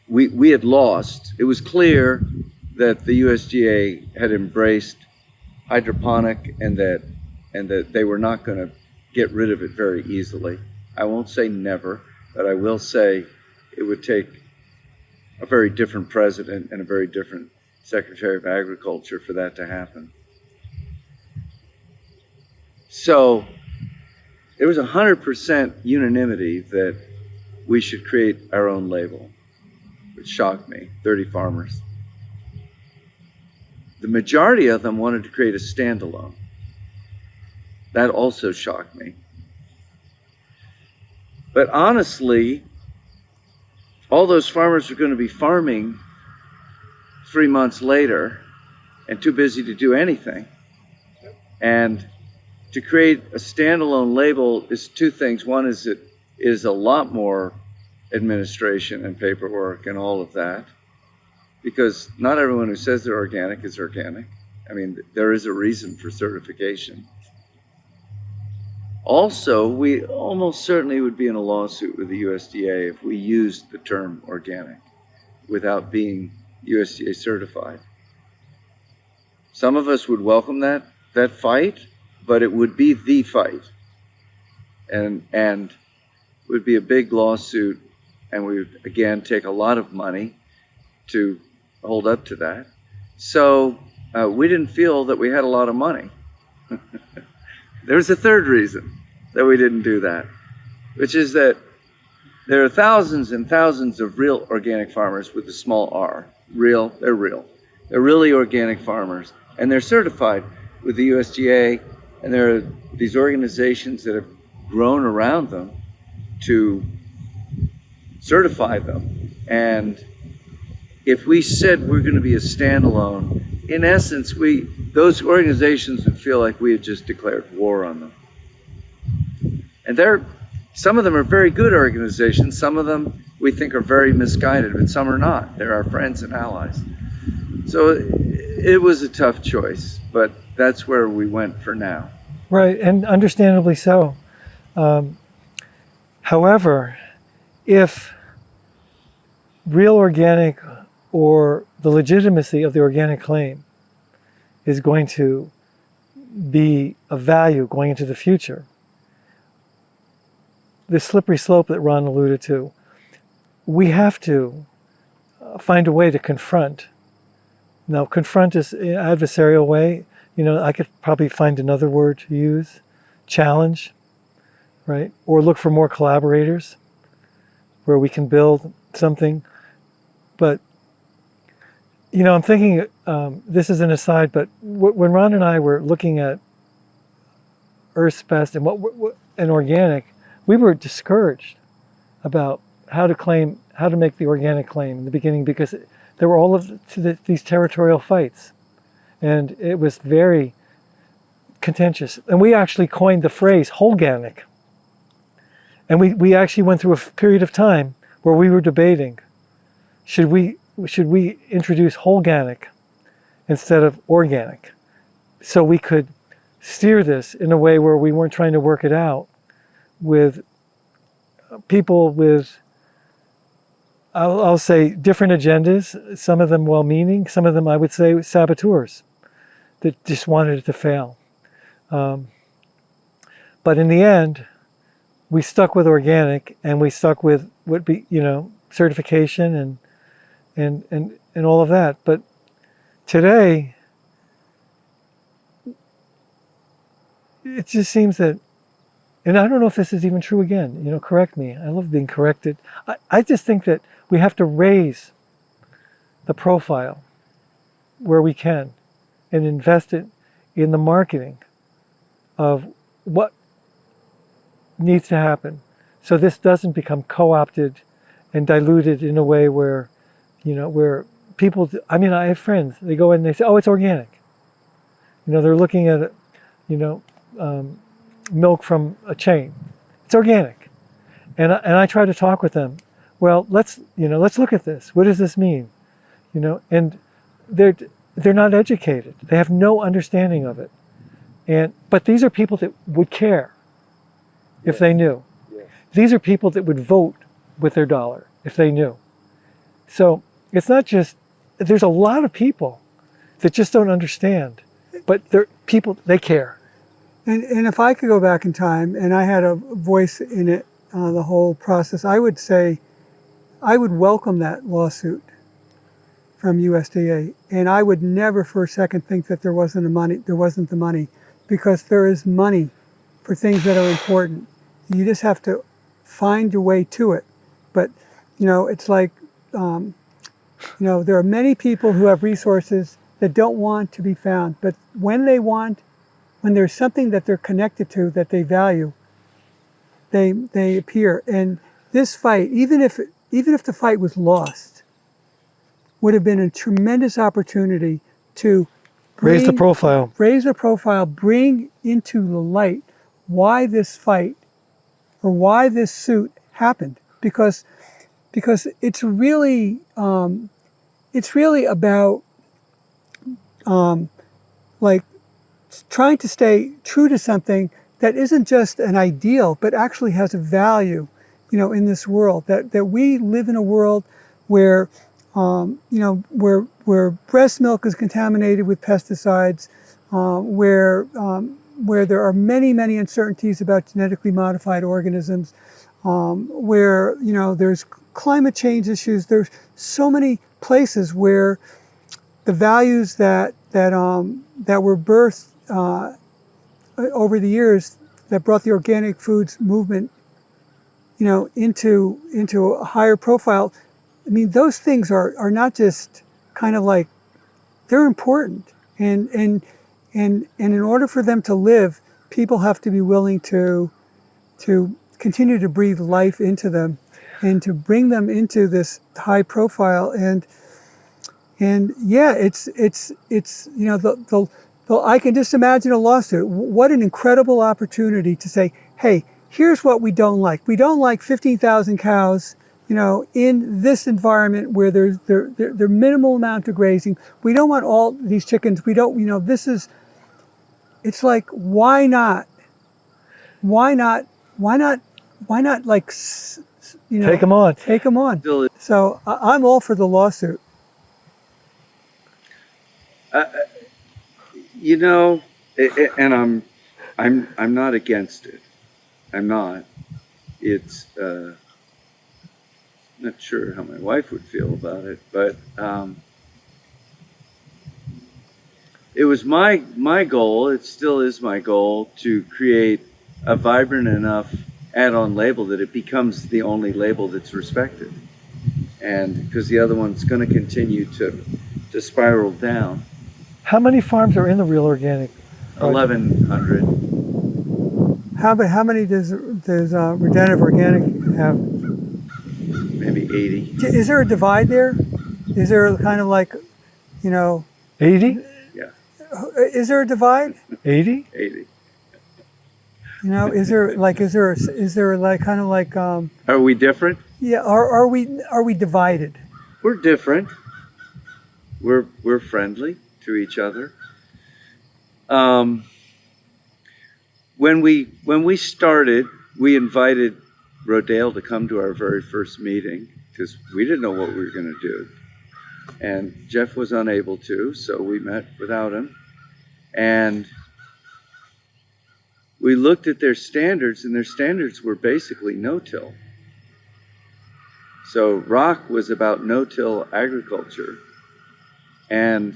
we had lost. It was clear that the USDA had embraced hydroponic and that they were not going to get rid of it very easily. I won't say never, but I will say it would take a very different president and a very different Secretary of Agriculture for that to happen. So there was 100% unanimity that we should create our own label, which shocked me, 30 farmers. The majority of them wanted to create a standalone. That also shocked me. But honestly, all those farmers were going to be farming 3 months later and too busy to do anything. And to create a standalone label is two things. One is it is a lot more administration and paperwork and all of that, because not everyone who says they're organic is organic. I mean, there is a reason for certification. Also, we almost certainly would be in a lawsuit with the USDA if we used the term organic without being USDA certified. Some of us would welcome that fight, but it would be the fight. And it would be a big lawsuit, and we would, again, take a lot of money to hold up to that. So we didn't feel that we had a lot of money. There's a third reason that we didn't do that, which is that there are thousands and thousands of real organic farmers with a small r. Real, they're real. They're really organic farmers, and they're certified with the USDA, and there are these organizations that have grown around them to certify them. And if we said we're going to be a standalone, in essence, those organizations would feel like we had just declared war on them. And some of them are very good organizations. Some of them we think are very misguided, but some are not. They're our friends and allies. So it was a tough choice, but that's where we went for now. Right, and understandably so. However, if real organic or the legitimacy of the organic claim is going to be of value going into the future, the slippery slope that Ron alluded to, we have to find a way to confront. Now, confront is an adversarial way. You know, I could probably find another word to use, challenge, right? Or look for more collaborators where we can build something. But, you know, I'm thinking, this is an aside, but when Ron and I were looking at Earth's Best and and organic, we were discouraged about how to make the organic claim in the beginning, because there were all of these territorial fights, and it was very contentious. And we actually coined the phrase "wholeganic," and we actually went through a period of time where we were debating, should we introduce wholeganic instead of organic, so we could steer this in a way where we weren't trying to work it out with people with, I'll say, different agendas, some of them well-meaning, some of them I would say saboteurs that just wanted it to fail. But in the end, we stuck with organic, and we stuck with certification and all of that. But today, it just seems that, and I don't know if this is even true again, correct me. I love being corrected. I just think that we have to raise the profile where we can and invest it in the marketing of what needs to happen, so this doesn't become co-opted and diluted in a way where, where people, I mean, I have friends, they go in and they say, oh, it's organic. They're looking at, milk from a chain. It's organic. And I try to talk with them. Well, let's look at this. What does this mean? And they're not educated. They have no understanding of it. But these are people that would care if they knew. Yes. These are people that would vote with their dollar if they knew. So it's not just, there's a lot of people that just don't understand, but they're people, they care. And if I could go back in time and I had a voice in it, the whole process, I would say, I would welcome that lawsuit from USDA, and I would never for a second think that there wasn't the money, because there is money for things that are important. You just have to find your way to it. But it's like there are many people who have resources that don't want to be found, but when there's something that they're connected to that they value, they appear. And this fight, even if the fight was lost, would have been a tremendous opportunity to Raise the profile. Bring into the light why this fight or why this suit happened, because it's really about like trying to stay true to something that isn't just an ideal, but actually has a value, in this world. That we live in a world where, where breast milk is contaminated with pesticides, where there are many, many uncertainties about genetically modified organisms, where there's climate change issues. There's so many places where the values that were birthed over the years that brought the organic foods movement, into a higher profile. I mean, those things are not just kind of like, they're important, and in order for them to live, people have to be willing to continue to breathe life into them and to bring them into this high profile. And yeah, it's I can just imagine a lawsuit. What an incredible opportunity to say, hey, here's what we don't like. We don't like 15,000 cows, in this environment where there's minimal amount of grazing. We don't want all these chickens. We don't, it's like, why not? Why not like, Take them on. Take them on. Still, So I'm all for the lawsuit. and I'm not against it. I'm not. It's not sure how my wife would feel about it, but it was my goal. It still is my goal to create a vibrant enough add-on label that it becomes the only label that's respected, and because the other one's going to continue to spiral down. How many farms are in the Real Organic? 1,100. How many does Regenerative Organic have? Maybe 80. Is there a divide there? Is there kind of like, 80? Yeah. Is there a divide? 80? 80. Is there like kind of like Are we different? yeah, are we divided? We're different. We're friendly to each other. When we started, we invited Rodale to come to our very first meeting because we didn't know what we were going to do, and Jeff was unable to, so we met without him, and we looked at their standards, and their standards were basically no-till. So Rock was about no-till agriculture, and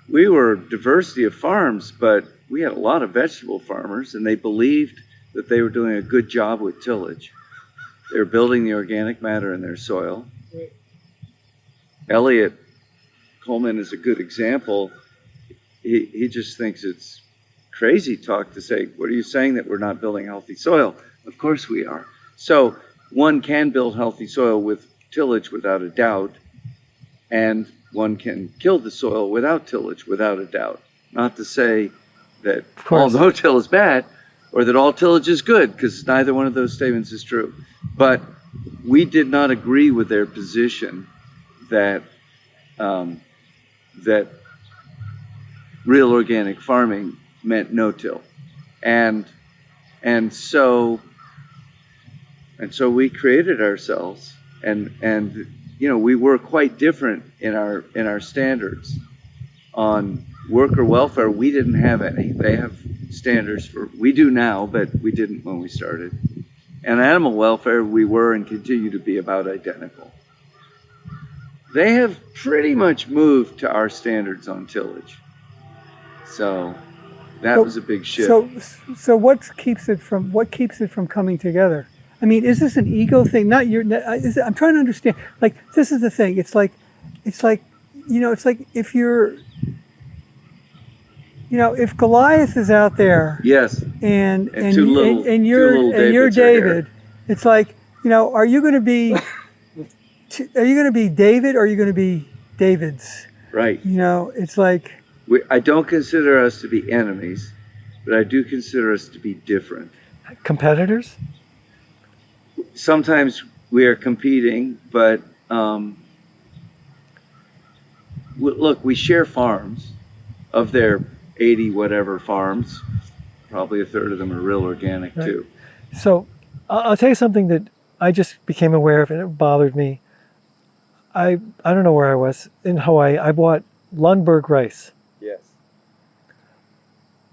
we were diversity of farms, but we had a lot of vegetable farmers, and they believed that they were doing a good job with tillage. They were building the organic matter in their soil. Elliot Coleman is a good example. He just thinks it's crazy talk to say, what are you saying, that we're not building healthy soil? Of course we are. So one can build healthy soil with tillage without a doubt, and one can kill the soil without tillage without a doubt. Not to say that all no-till is bad or that all tillage is good, because neither one of those statements is true. But we did not agree with their position that that real organic farming meant no-till, and so we created ourselves, and you know, we were quite different in our standards. On worker welfare, we didn't have any. They have standards we do now, but we didn't when we started. And animal welfare, we were and continue to be about identical. They have pretty much moved to our standards on tillage. So that was a big shift. So what keeps it from coming together? I mean, is this an ego thing? I'm trying to understand. Like, this is the thing. It's like, you know, it's like if if Goliath is out there, yes, and Davids you're David, it's like, you know, are you going to be David, or are you going to be Davids? Right. You know, it's like, I don't consider us to be enemies, but I do consider us to be different. Competitors? Sometimes we are competing, but look, we share farms. Of their 80 whatever farms, probably a third of them are real organic too. So I'll tell you something that I just became aware of, and it bothered me. I don't know where I was, in Hawaii. I bought Lundberg rice. Yes.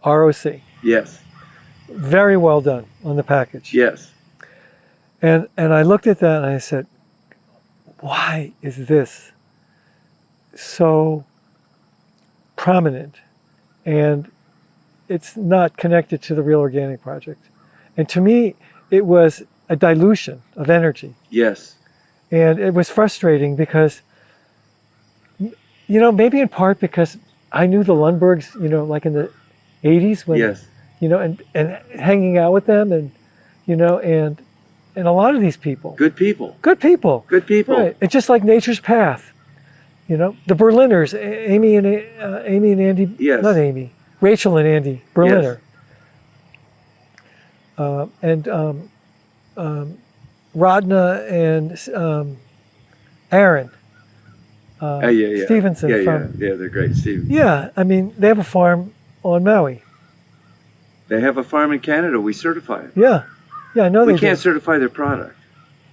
ROC. Yes. Very well done on the package. Yes. And I looked at that and I said, why is this so prominent, and it's not connected to the Real Organic Project? And to me, it was a dilution of energy. Yes. And it was frustrating because, you know, maybe in part because I knew the Lundbergs, you know, like in the 80s when, yes, you know, and hanging out with them, and, you know, and a lot of these people. Good people. Good people. Good people. Right. It's just like Nature's Path. You know, the Berliners, Amy and Andy, yes, not Amy, Rachel and Andy Berliner. Yes. Rodna and Aaron Stevenson. Yeah, they're great, Steven. Yeah, I mean, they have a farm on Maui. They have a farm in Canada. We certify it. Yeah, I know. We can't certify their product,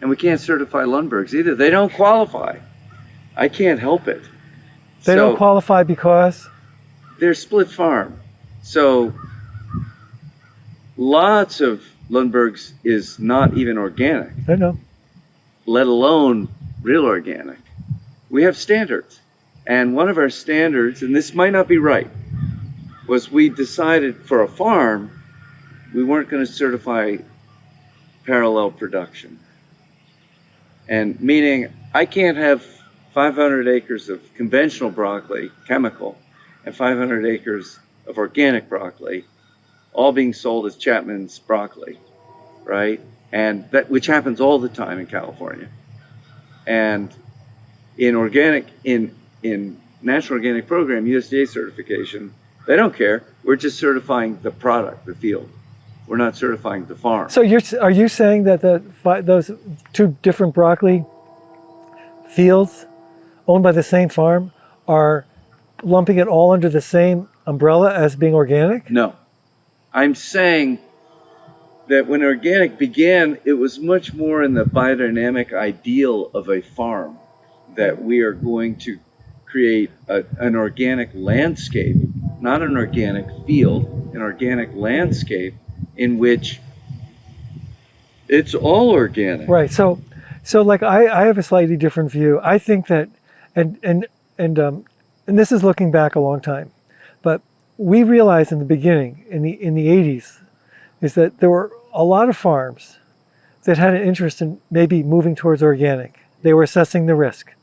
and we can't certify Lundbergs either. They don't qualify. I can't help it. They don't qualify because? They're split farm. So lots of Lundbergs is not even organic. I know. Let alone real organic. We have standards. And one of our standards, and this might not be right, was we decided for a farm, we weren't going to certify parallel production. And meaning, I can't have 500 acres of conventional broccoli, chemical, and 500 acres of organic broccoli, all being sold as Chapman's broccoli, right? And that, which happens all the time in California. And in organic, in National Organic Program, USDA certification, they don't care. We're just certifying the product, the field. We're not certifying the farm. So are you saying that those two different broccoli fields owned by the same farm are lumping it all under the same umbrella as being organic? No. I'm saying that when organic began, it was much more in the biodynamic ideal of a farm, that we are going to create an organic landscape, not an organic field, an organic landscape in which it's all organic. Right. So like I have a slightly different view. I think that, and this is looking back a long time, but we realized in the beginning, in the 80s, is that there were a lot of farms that had an interest in maybe moving towards organic. They were assessing the risk.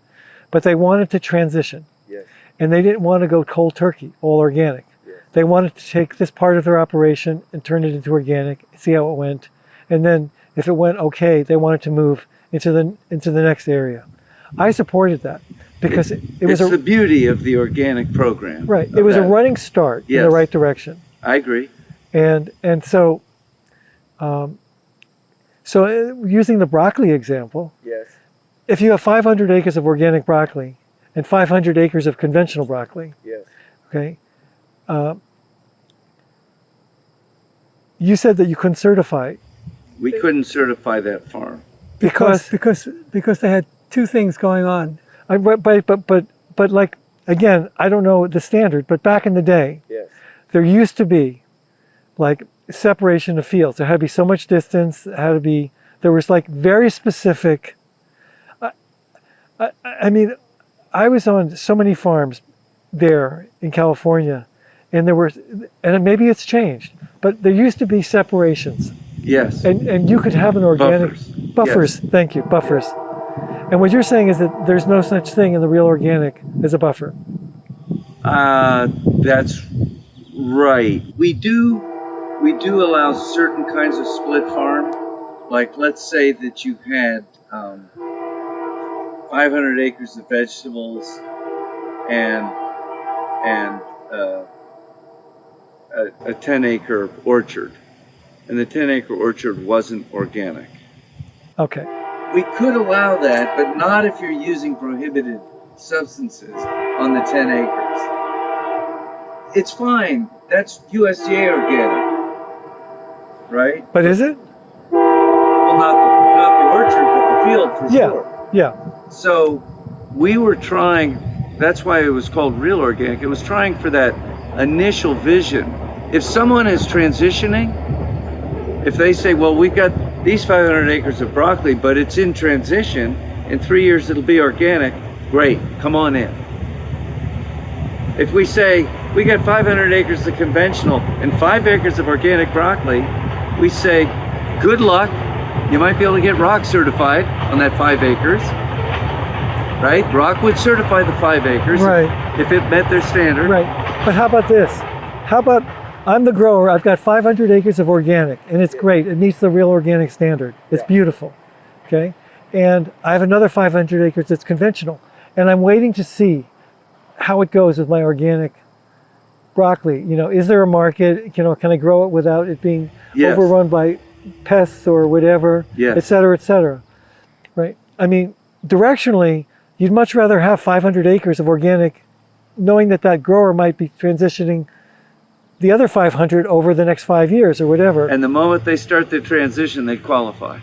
but they wanted to transition. Yes. And they didn't want to go cold turkey, all organic. Yes. They wanted to take this part of their operation and turn it into organic, see how it went. And then if it went okay, they wanted to move into the next area. I supported that because it was the beauty of the organic program. right. It was a running start in the Yes. right direction. I agree. And so using the broccoli example, Yes. if you have 500 acres of organic broccoli and 500 acres of conventional broccoli, Yes. okay, you said that you couldn't certify it We couldn't certify that farm. because because they had two things going on. but like again, I don't know the standard, but back in the day, Yes. there used to be like separation of fields. There had to be so much distance. There was like very specific. I mean, I was on so many farms there in California, and maybe it's changed, but there used to be separations, Yes. and you could have an organic buffers. Yes. Thank you, buffers. And what you're saying is that there's no such thing in the real organic as a buffer. That's right. We do allow certain kinds of split farm. Like, let's say that you had 500 acres of vegetables and a 10-acre orchard, and the 10-acre orchard wasn't organic. Okay. We could allow that, but not if you're using prohibited substances on the 10 acres. It's fine. That's USDA organic, right? But is it? Well, not the orchard, but the field for Yeah. sure. Yeah. So we were trying. That's why it was called real organic. It was trying for that initial vision. If someone is transitioning, if they say, well, we've got these 500 acres of broccoli, but it's in transition, in 3 years it'll be organic, great, come on in. If we say, we got 500 acres of conventional and 5 acres of organic broccoli, we say, good luck, you might be able to get rock certified on that 5 acres, right? Rock would certify the 5 acres Right. if it met their standard. Right. But how about this? How about I'm the grower, I've got 500 acres of organic, and it's great. It meets the real organic standard. It's beautiful, okay? And I have another 500 acres that's conventional, and I'm waiting to see how it goes with my organic broccoli. You know, is there a market? You know, can I grow it without it being Yes. overrun by pests or whatever, Yes. et cetera, right? I mean, directionally, you'd much rather have 500 acres of organic, knowing that that grower might be transitioning the other 500 over the next 5 years or whatever. And the moment they start their transition, they qualify.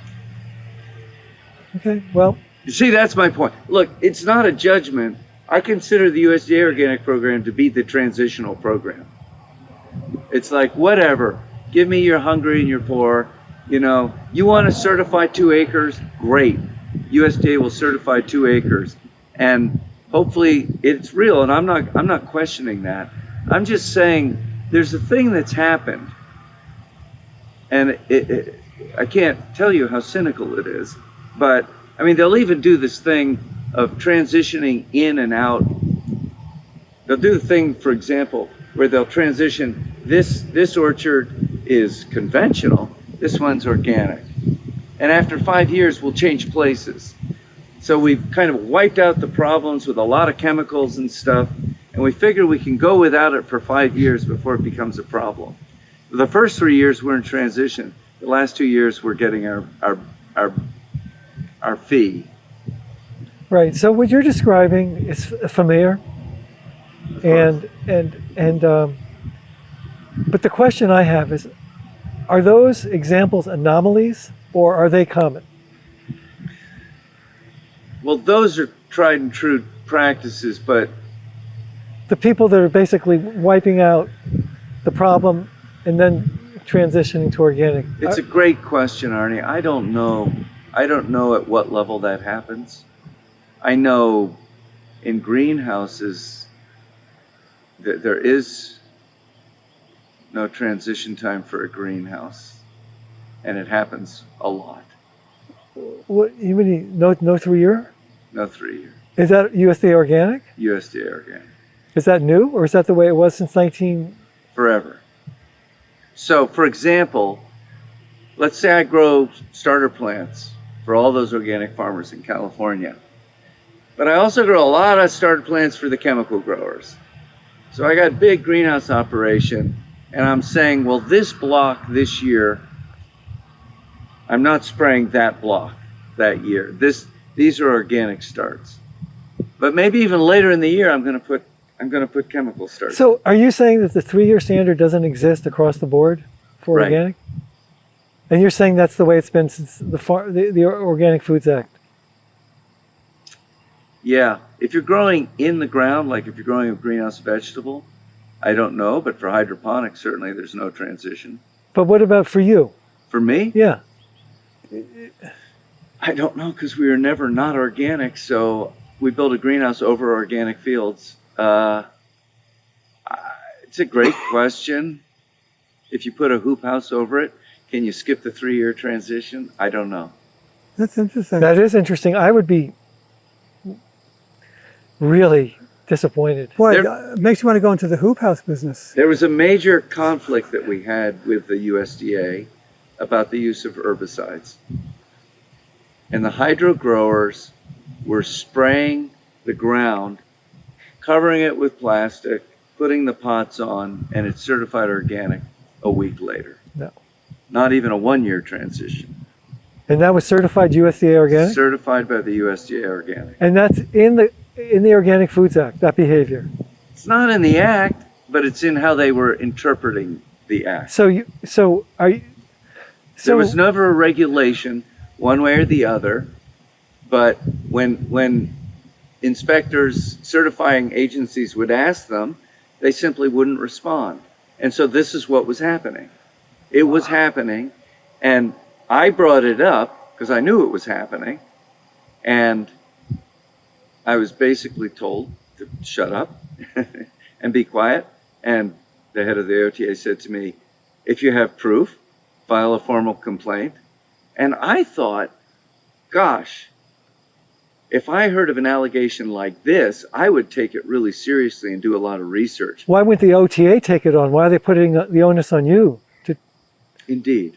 Okay, well, You see, that's my point. Look, it's not a judgment. I consider the USDA organic program to be the transitional program. It's like, whatever, give me your hungry and your poor. You know, you want to certify 2 acres? Great. USDA will certify 2 acres. And hopefully it's real. And I'm not questioning that. I'm just saying there's a thing that's happened. And I can't tell you how cynical it is, but I mean, they'll even do this thing of transitioning in and out. They'll do the thing, for example, where they'll transition, this orchard is conventional, this one's organic. And after 5 years, we'll change places. So we've kind of wiped out the problems with a lot of chemicals and stuff, and we figure we can go without it for 5 years before it becomes a problem. The first 3 years we're in transition. The last 2 years we're getting our fee. right. So what you're describing is familiar, but the question I have is, are those examples anomalies or are they common? Well, those are tried and true practices, but The people that are basically wiping out the problem and then transitioning to organic. it's a great question, Arnie. I don't know. I don't know at what level that happens. I know in greenhouses that there is no transition time for a greenhouse, and it happens a lot. What you mean? No 3 year? No 3 year. Is that USDA organic? USDA organic. Is that new, or is that the way it was since 19? Forever. So, for example, let's say I grow starter plants for all those organic farmers in California. But I also grow a lot of starter plants for the chemical growers. So I got a big greenhouse operation, and I'm saying, well, this block this year, I'm not spraying that block that year. These are organic starts. But maybe even later in the year, I'm going to put chemical starts. So are you saying that the 3-year standard doesn't exist across the board for Right. organic? And you're saying that's the way it's been since the Organic Foods Act? Yeah, if you're growing in the ground, like if you're growing a greenhouse vegetable, I don't know, but for hydroponics, certainly there's no transition. But what about for you? For me, Yeah. I don't know, because we were never not organic, so we built a greenhouse over organic fields. It's a great question. If you put a hoop house over it, can you skip the 3-year transition? I don't know. That's interesting. That is interesting. I would be really disappointed. Boy, There- it makes you want to go into the hoop house business. There was a major conflict that we had with the USDA about the use of herbicides. And the hydro growers were spraying the ground, covering it with plastic, putting the pots on, and it's certified organic a week later. No. Not even a 1-year transition. And that was certified USDA organic? Certified by the USDA organic. And that's in the Organic Foods Act, that behavior. It's not in the act, but it's in how they were interpreting the act. So are you? There was never a regulation one way or the other, but when inspectors, certifying agencies would ask them, they simply wouldn't respond. And so this is what was happening. It was happening, and I brought it up because I knew it was happening, and I was basically told to shut up and be quiet. And the head of the OTA said to me, if you have proof, file a formal complaint. And I thought, gosh, if I heard of an allegation like this, I would take it really seriously and do a lot of research. Why wouldn't the OTA take it on? Why are they putting the onus on you? Indeed.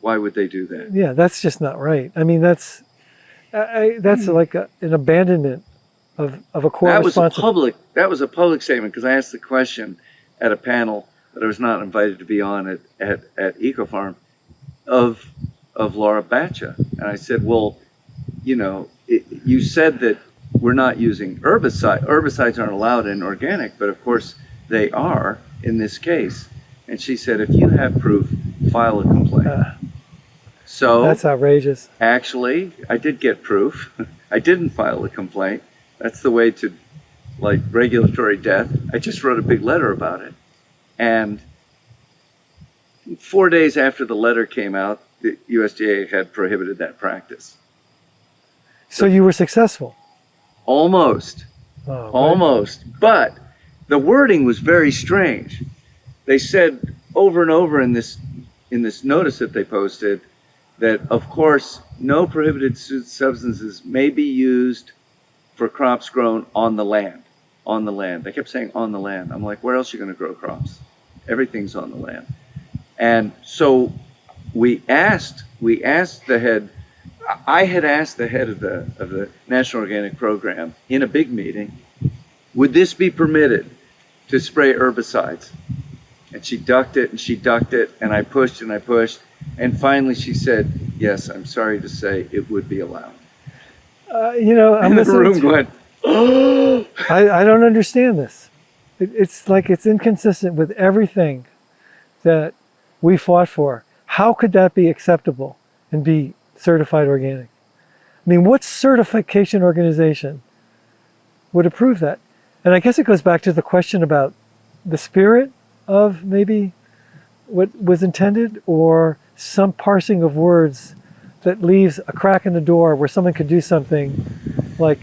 Why would they do that? Yeah, that's just not right. I mean, that's like an abandonment of a core That was responsibility. that was a public statement, because I asked the question at a panel that I was not invited to be on at EcoFarm of Laura Batcha. And I said, well, you know, you said that we're not using herbicide. Herbicides aren't allowed in organic, but of course they are in this case. And she said, if you have proof, file a complaint. So That's outrageous. actually, I did get proof. I didn't file a complaint. That's the way to, like, regulatory death. I just wrote a big letter about it. And 4 days after the letter came out, the USDA had prohibited that practice. So you were successful. Almost. Oh, Almost. But the wording was very strange. They said over and over in this notice that they posted that, of course, no prohibited substances may be used for crops grown on the land. On the land. They kept saying on the land. I'm like, where else are you going to grow crops? Everything's on the land. And so we asked the head. I had asked the head of the National Organic Program in a big meeting, would this be permitted to spray herbicides? And she ducked it and she ducked it, and I pushed and I pushed, and finally she said, yes, I'm sorry to say it would be allowed. You know, I'm And the listening room to- went, oh! I don't understand this. It's like it's inconsistent with everything that we fought for. How could that be acceptable and be certified organic? I mean, what certification organization would approve that? And I guess it goes back to the question about the spirit of maybe what was intended, or some parsing of words that leaves a crack in the door where someone could do something like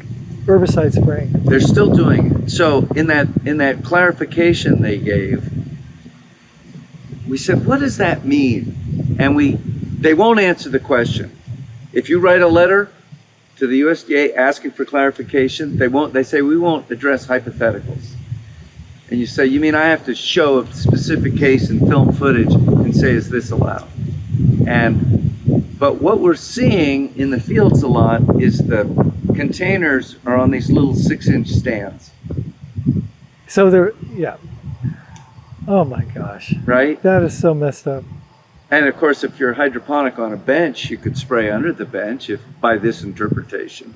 herbicide spraying. They're still doing it. So in that clarification they gave, we said, what does that mean? And they won't answer the question. If you write a letter, to the USDA asking for clarification. They say we won't address hypotheticals. And you say, you mean I have to show a specific case and film footage and say, is this allowed? But what we're seeing in the fields a lot is the containers are on these little 6-inch stands. So they're, yeah. Oh my gosh. Right? That is so messed up. And of course, if you're hydroponic on a bench, you could spray under the bench by this interpretation.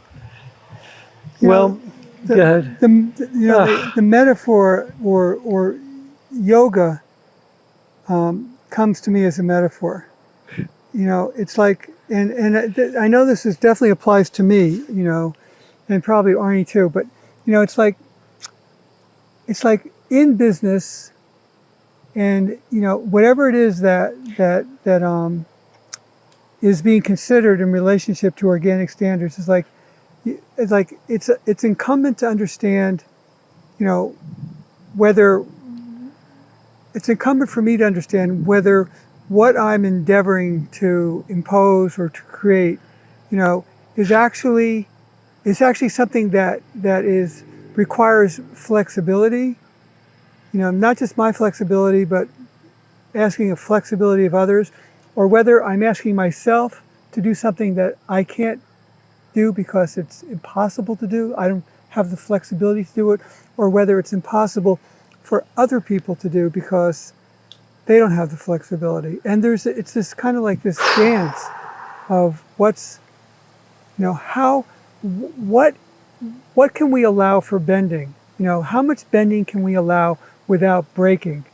Well, go ahead. The metaphor or yoga comes to me as a metaphor. It's like, and I know this definitely applies to me, and probably Arnie too, but it's like in business, and whatever it is that is being considered in relationship to organic standards is it's incumbent to understand, whether it's incumbent for me to understand whether what I'm endeavoring to impose or to create, is actually something that requires flexibility. Not just my flexibility, but asking a flexibility of others, or whether I'm asking myself to do something that I can't do because it's impossible to do. I don't have the flexibility to do it, or whether it's impossible for other people to do because they don't have the flexibility. And it's this kind of like this dance of what can we allow for bending? How much bending can we allow without breaking?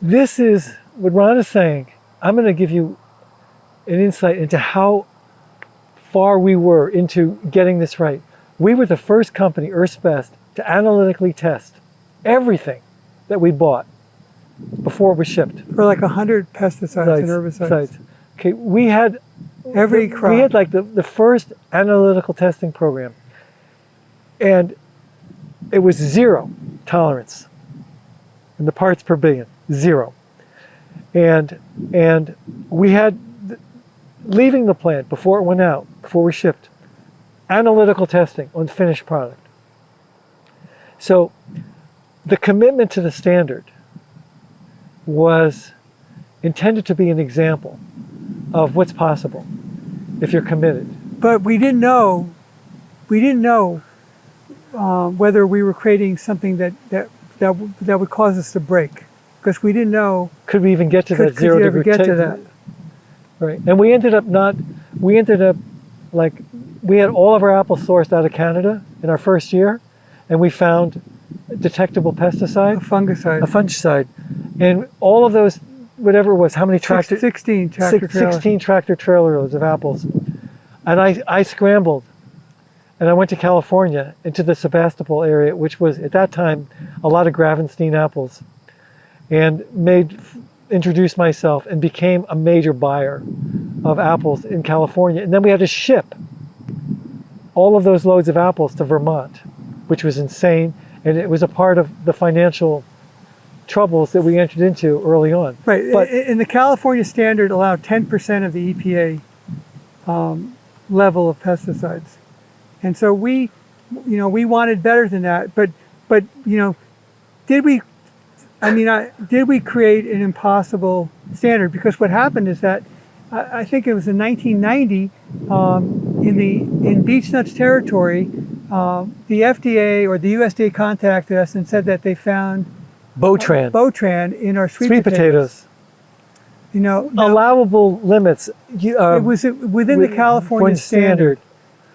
This is what Ron is saying. I'm going to give you an insight into how far we were into getting this right. We were the first company, Earth's Best, to analytically test everything that we bought before it was shipped. For like 100 pesticides and herbicides. Okay, we had every crop. We had like the first analytical testing program, and it was 0 tolerance in the parts per billion, 0. And we had, leaving the plant before it went out, before we shipped, analytical testing on finished product. So the commitment to the standard was intended to be an example of what's possible if you're committed. But we didn't know whether we were creating something that would cause us to break, because we didn't know. Could we even get to that 0 degree? Could you ever get to that? Right, and we ended up like, we had all of our apples sourced out of Canada in our first year, and we found detectable pesticide, a fungicide, and all of those, whatever it was, how many tractor? 16 tractor trailers. 16 tractor trailer loads of apples. And I scrambled, and I went to California, into the Sebastopol area, which was at that time a lot of Gravenstein apples, and introduced myself and became a major buyer of apples in California. And then we had to ship all of those loads of apples to Vermont, which was insane. And it was a part of the financial troubles that we entered into early on. Right, but, and the California standard allowed 10% of the EPA level of pesticides. And so we wanted better than that. But did we create an impossible standard? Because what happened is that I think it was in 1990 in beech nuts territory, the FDA or the USDA contacted us and said that they found Botran in our sweet potatoes. Allowable limits. It was within the California standard.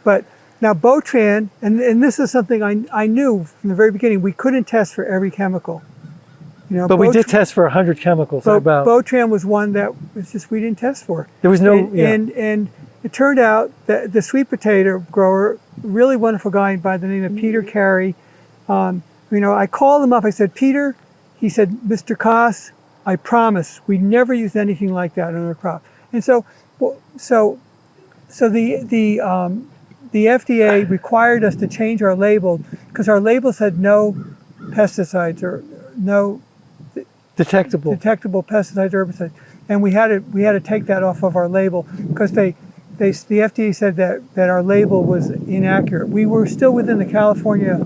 But now Botran, and this is something I knew from the very beginning, we couldn't test for every chemical. But we did test for 100 chemicals. Botran was one that was just we didn't test for. There was no. And it turned out that the sweet potato grower, really wonderful guy by the name of Peter Carey, I called him up. I said, Peter, he said, Mr. Koss, I promise we never used anything like that on our crop. And so the FDA required us to change our label because our label said no pesticides or no detectable pesticides or herbicides, and we had to take that off of our label because they the FDA said that our label was inaccurate. We were still within the California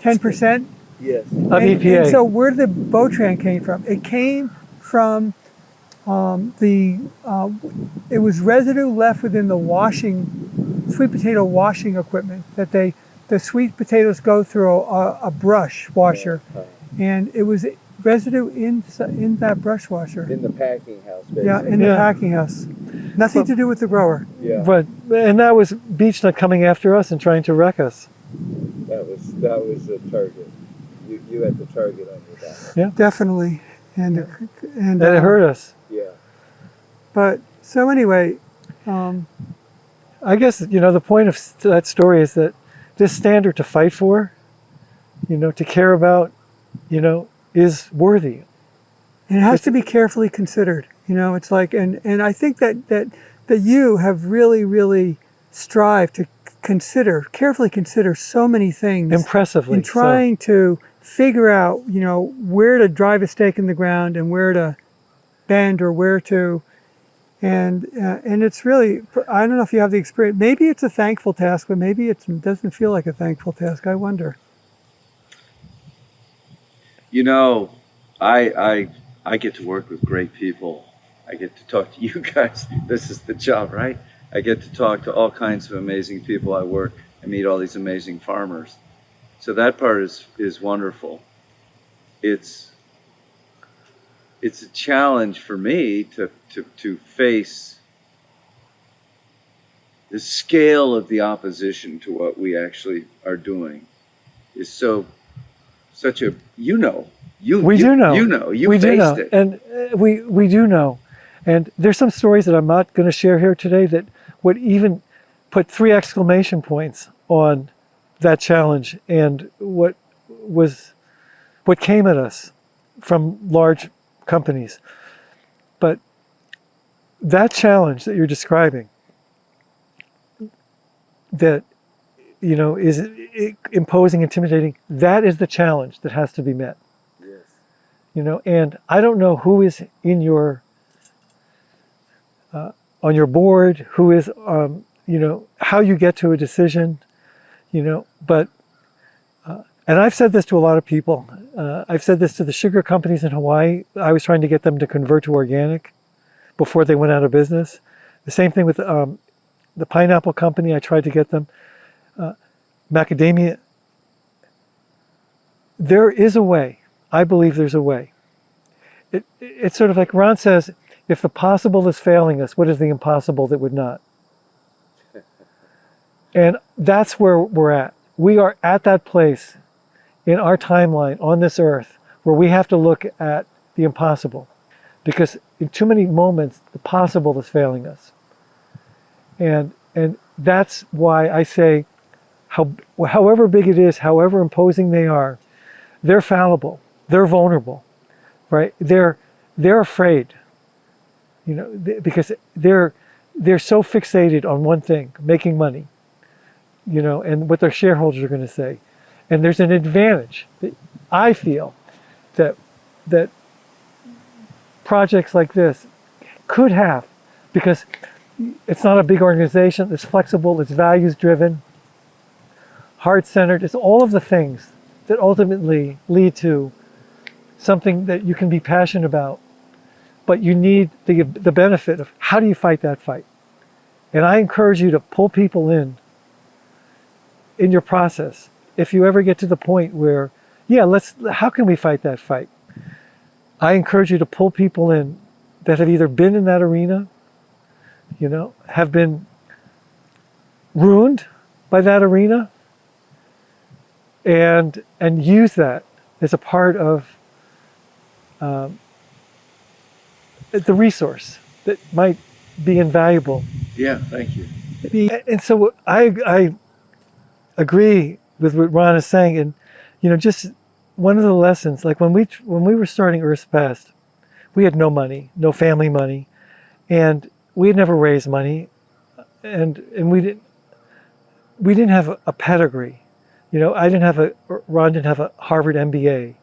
10%. Yes. Of And EPA. so where did the Botran came from? It came from it was residue left within the sweet potato washing equipment that the sweet potatoes go through a brush washer, and it was residue in that brush washer. In the packing house, basically. Yeah, in the packing house. Nothing to do with the grower. Yeah. But and that was Beechnut coming after us and trying to wreck us. That was a target. You had the target on your back. Yeah. Definitely, and And it hurt us. Yeah. But so anyway, I guess, the point of that story is that this standard to fight for, to care about, is worthy. and it has to be carefully considered. It's like, and I think that you have really strived to carefully consider so many things. Impressively. In trying to figure out, where to drive a stake in the ground and where to bend or where to, and it's really, I don't know if you have the experience. Maybe it's a thankful task, but maybe it doesn't feel like a thankful task. I wonder. I get to work with great people. I get to talk to you guys. This is the job, right? I get to talk to all kinds of amazing people I work and meet all these amazing farmers. So that part is wonderful. It's a challenge for me to face the scale of the opposition to what we actually are doing is such a, we do know. You we faced do know. it. And we do know. And there's some stories that I'm not going to share here today that would even put 3 exclamation points on that challenge and what came at us from large companies. But that challenge that you're describing, that is imposing, intimidating, that is the challenge that has to be met. Yes. And I don't know who is in your on your board, who is how you get to a decision, but and I've said this to a lot of people. I've said this to the sugar companies in Hawaii. I was trying to get them to convert to organic before they went out of business. The same thing with the pineapple company. I tried to get them. Macadamia. There is a way. I believe there's a way. It's sort of like Ron says, if the possible is failing us, what is the impossible that would not? And that's where we're at. We are at that place in our timeline on this earth where we have to look at the impossible, because in too many moments, the possible is failing us. And that's why I say, however big it is, however imposing they are, they're fallible, they're vulnerable, right? They're afraid, because they're so fixated on one thing, making money, and what their shareholders are going to say. And there's an advantage that I feel that projects like this could have, because it's not a big organization, it's flexible, it's values driven, heart-centered, it's all of the things that ultimately lead to something that you can be passionate about, but you need the benefit of how do you fight that fight. And I encourage you to pull people in your process. If you ever get to the point where, how can we fight that fight? I encourage you to pull people in that have either been in that arena, have been ruined by that arena, and use that as a part of the resource that might be invaluable. Yeah, thank you. And so I agree with what Ron is saying, and just one of the lessons, like when we were starting Earth's Best, we had no money, no family money, and we had never raised money, and we didn't have a pedigree. Ron didn't have a Harvard MBA,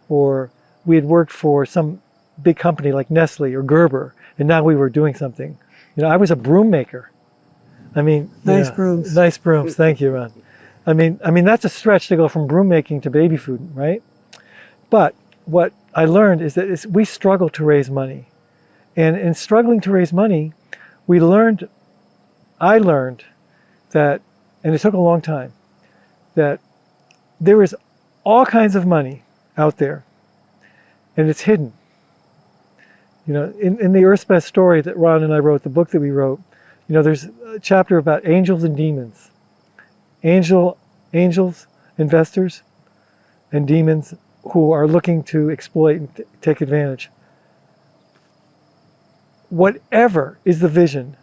or we had worked for some big company like Nestle or Gerber, and now we were doing something. I was a broom maker I mean, Nice yeah, brooms. Nice brooms. Thank you, Ron. I mean, that's a stretch to go from broom making to baby food, right? But what I learned is that we struggle to raise money. And in struggling to raise money, I learned that, and it took a long time, that there is all kinds of money out there, and it's hidden. You know, in the Earthbest story that Ron and I wrote, the book that we wrote, you know, there's a chapter about angels and demons. Angels, investors, and demons who are looking to exploit and take advantage. Whatever is the vision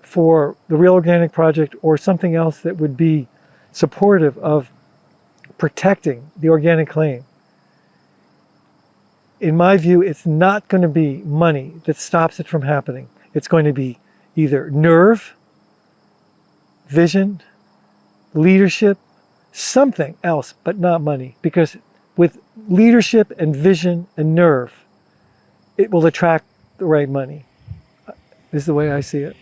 for the Real Organic Project or something else that would be supportive of protecting the organic claim, in my view, it's not going to be money that stops it from happening. It's going to be either nerve, vision, leadership, something else, but not money. Because with leadership and vision and nerve, it will attract the right money. This is the way I see it.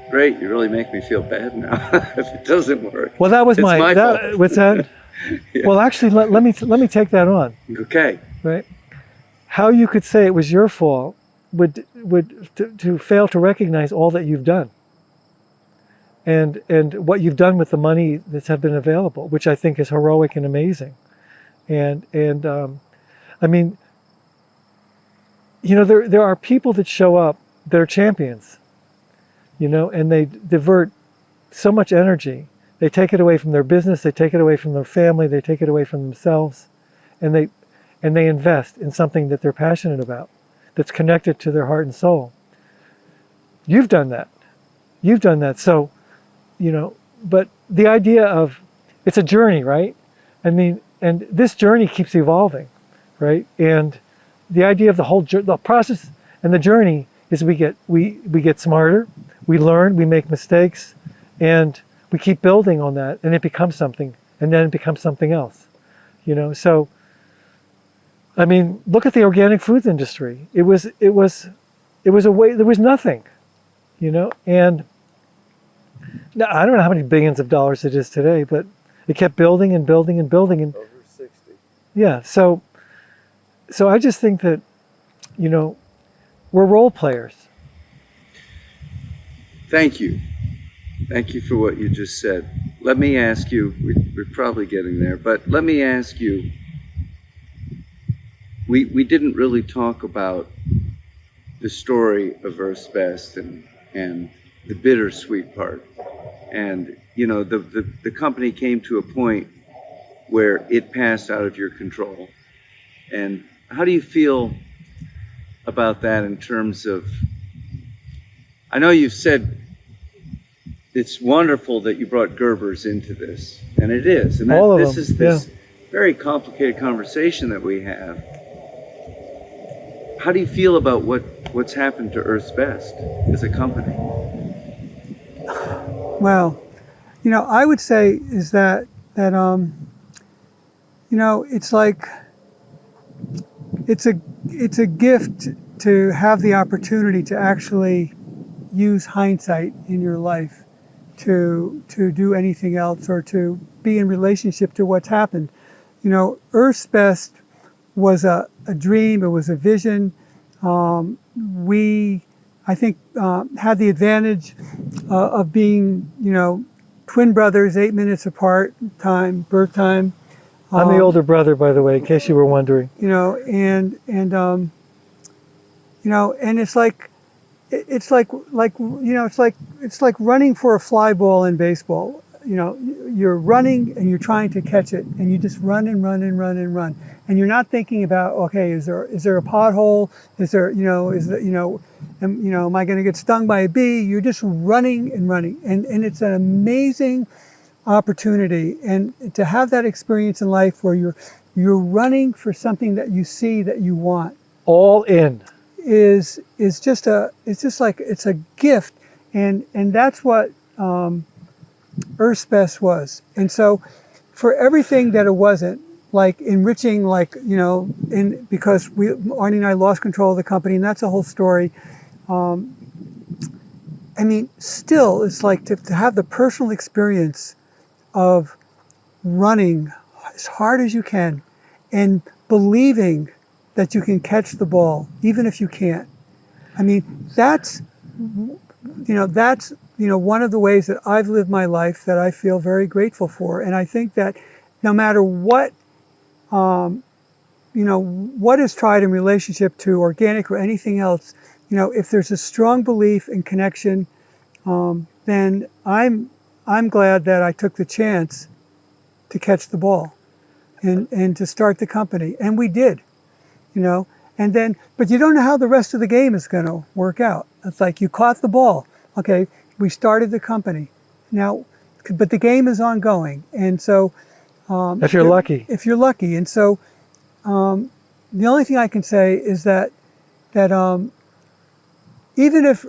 Great, you really make me feel bad now if it doesn't work. Well, that was It's my fault. what's that? Yeah. Well, actually, let me take that on. Okay. Right? How you could say it was your fault would to fail to recognize all that you've done, and what you've done with the money that's have been available, which I think is heroic and amazing, and I mean, you know, there are people that show up that are champions, you know, and they divert so much energy. They take it away from their business, they take it away from their family, they take it away from themselves, and they invest in something that they're passionate about, that's connected to their heart and soul. You've done that. You've done that. So, you know, but the idea of, it's a journey, right? I mean, and this journey keeps evolving, right? And the idea of the process and the journey is we get smarter, we learn, we make mistakes, and we keep building on that, and it becomes something, and then it becomes something else, you know. So, I mean, look at the organic foods industry. It was a way, there was nothing, you know. And now, I don't know how many billions of dollars it is today, but it kept building and building and building, and Over 60. yeah. So I just think that, you know, we're role players. Thank you. Thank you for what you just said. Let me ask you, we're probably getting there, but let me ask you, we didn't really talk about the story of Earth's Best and the bittersweet part. And, you know, the company came to a point where it passed out of your control. And how do you feel about that in terms of, I know you've said it's wonderful that you brought Gerber's into this, and it is. And All of this them, is this very complicated conversation that we have. How do you feel about what's happened to Earth's Best as a company? Well, you know, I would say is that you know, it's like it's a gift to have the opportunity to actually use hindsight in your life to do anything else or to be in relationship to what's happened. You know, Earth's Best was a dream, it was a vision. We, I think, had the advantage of being, you know, twin brothers, 8 minutes apart, birth time. I'm the older brother, by the way, in case you were wondering. You know, and you know, and it's like you know, it's like running for a fly ball in baseball. You know, you're running and you're trying to catch it, and you just run and run and run and run, and you're not thinking about, okay, is there a pothole? Is there, you know, am I going to get stung by a bee? You're just running and running, and it's an amazing opportunity, and to have that experience in life where you're running for something that you see that you want. All in. Is just like it's a gift, and that's what Earth's Best was. And so for everything that it wasn't, like enriching, like, you know, because Arnie and I lost control of the company, and that's a whole story. I mean, still, it's like to have the personal experience of running as hard as you can and believing that you can catch the ball, even if you can't. I mean, that's one of the ways that I've lived my life that I feel very grateful for. And I think that no matter what, what is tried in relationship to organic or anything else, if there's a strong belief and connection, then I'm glad that I took the chance to catch the ball and to start the company. And we did, and then, but you don't know how the rest of the game is going to work out. It's like you caught the ball. Okay, we started the company. Now, but the game is ongoing. And so, If you're lucky. If you're lucky. And so, the only thing I can say is that even if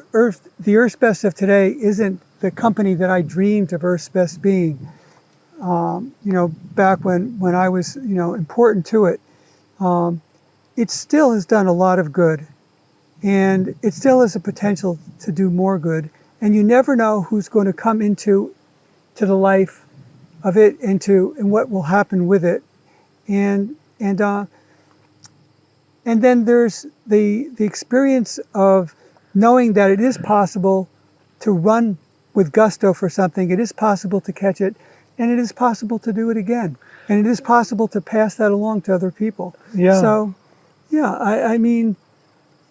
the Earth's Best of today isn't the company that I dreamed of Earth's Best being, back when I was, important to it, it still has done a lot of good, and it still has a potential to do more good. And you never know who's going to come into the life of it, and what will happen with it, and then there's the experience of knowing that it is possible to run with gusto for something. It is possible to catch it, and it is possible to do it again, and it is possible to pass that along to other people. Yeah. So, yeah, I mean,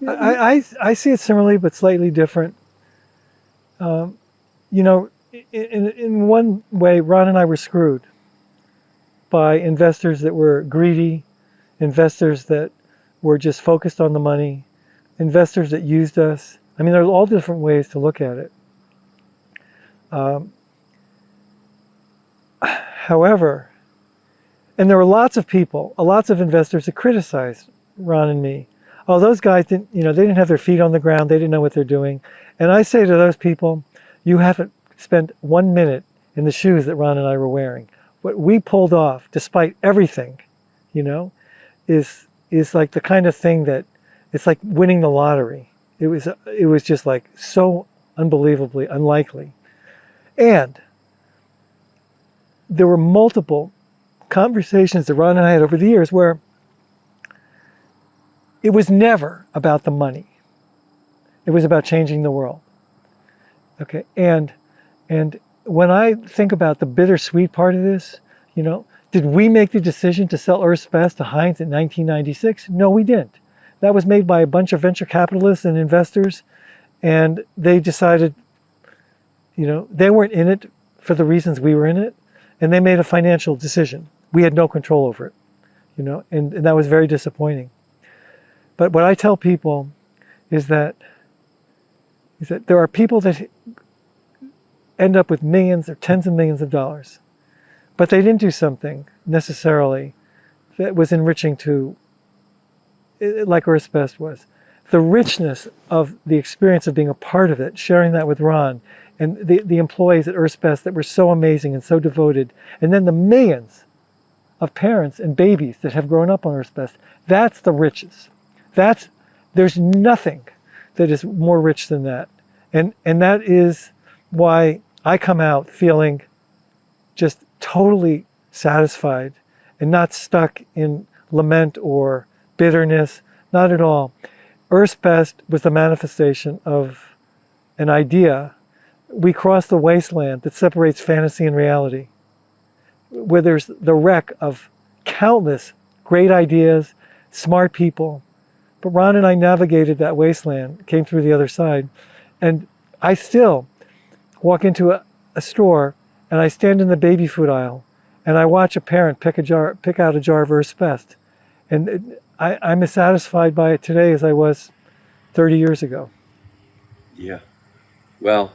I see it similarly, but slightly different. In one way, Ron and I were screwed by investors that were greedy, investors that were just focused on the money, investors that used us. I mean, there are all different ways to look at it. However, and there were lots of people, lots of investors that criticized Ron and me. Oh, those guys didn't, they didn't have their feet on the ground. They didn't know what they're doing. And I say to those people, you haven't spent 1 minute in the shoes that Ron and I were wearing. What we pulled off, despite everything, is like the kind of thing that it's like winning the lottery. It was just like so unbelievably unlikely. And there were multiple conversations that Ron and I had over the years where it was never about the money. It was about changing the world. Okay, and when I think about the bittersweet part of this, did we make the decision to sell Earth's Best to Heinz in 1996? No, we didn't. That was made by a bunch of venture capitalists and investors, and they decided, they weren't in it for the reasons we were in it, and they made a financial decision. We had no control over it, and that was very disappointing. But what I tell people is that there are people that end up with millions or tens of millions of dollars, but they didn't do something necessarily that was enriching to, like Earth's Best was. The richness of the experience of being a part of it, sharing that with Ron, and the employees at Earth's Best that were so amazing and so devoted, and then the millions of parents and babies that have grown up on Earth's Best, that's the riches. There's nothing that is more rich than that. And that is why I come out feeling just totally satisfied and not stuck in lament or bitterness, not at all. Earth's Best was the manifestation of an idea. We crossed the wasteland that separates fantasy and reality, where there's the wreck of countless great ideas, smart people. But Ron and I navigated that wasteland, came through the other side, and I still walk into a store and I stand in the baby food aisle and I watch a parent pick out a jar of Earth's Best. And I'm as satisfied by it today as I was 30 years ago. Yeah. Well,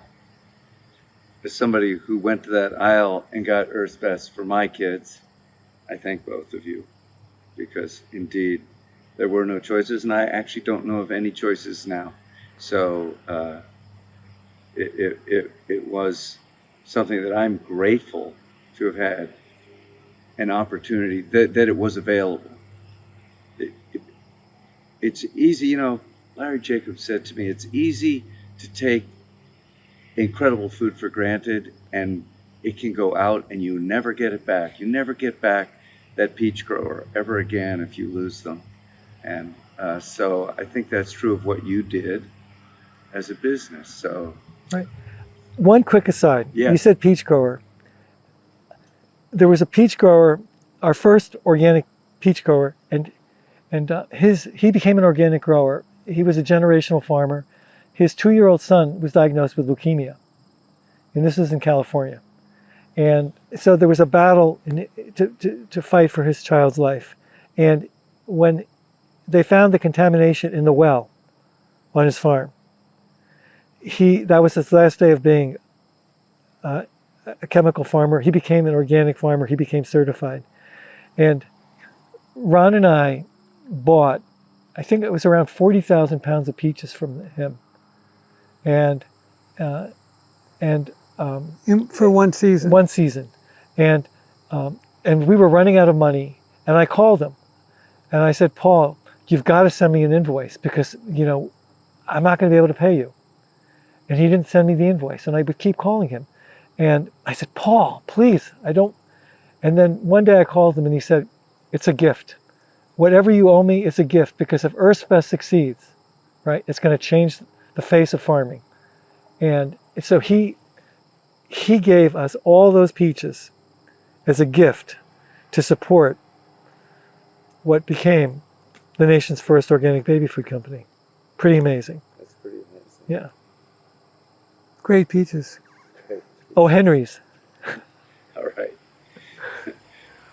as somebody who went to that aisle and got Earth's Best for my kids, I thank both of you, because indeed there were no choices, and I actually don't know of any choices now. So it was something that I'm grateful to have had an opportunity, that it was available. It's easy, Larry Jacobs said to me, it's easy to take incredible food for granted, and it can go out and you never get it back. You never get back that peach grower ever again if you lose them. And so I think that's true of what you did as a business. So, Right. One quick aside. Yeah. You said peach grower. There was a peach grower, our first organic peach grower, and he became an organic grower. He was a generational farmer. His 2-year-old son was diagnosed with leukemia, and this is in California. And so there was a battle to fight for his child's life. And when they found the contamination in the well on his farm, that was his last day of being a chemical farmer. He became an organic farmer. He became certified. And Ron and I bought, I think it was around 40,000 pounds of peaches from him. And For one season. One season. And we were running out of money, and I called him. And I said, Paul, you've got to send me an invoice because, I'm not going to be able to pay you. And he didn't send me the invoice, and I would keep calling him. And I said, Paul, please, I don't. And then one day I called him and he said, it's a gift. Whatever you owe me is a gift, because if Earth's Best succeeds, right, it's going to change the face of farming. And so he gave us all those peaches as a gift to support what became the nation's first organic baby food company. Pretty amazing. that's pretty amazing. Yeah. Great peaches. Oh, Henry's. All right.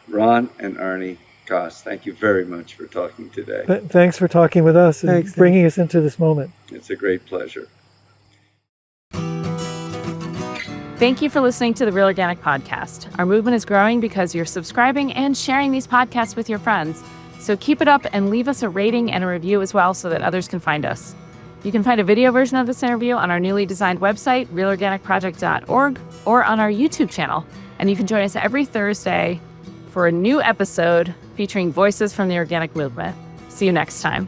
Ron and Arnie Koss, thank you very much for talking today. Thanks for talking with us and Thanks, bringing us into this moment. It's a great pleasure. Thank you for listening to the Real Organic Podcast. Our movement is growing because you're subscribing and sharing these podcasts with your friends. So keep it up and leave us a rating and a review as well so that others can find us. You can find a video version of this interview on our newly designed website, realorganicproject.org, or on our YouTube channel. And you can join us every Thursday for a new episode featuring voices from the organic movement. See you next time.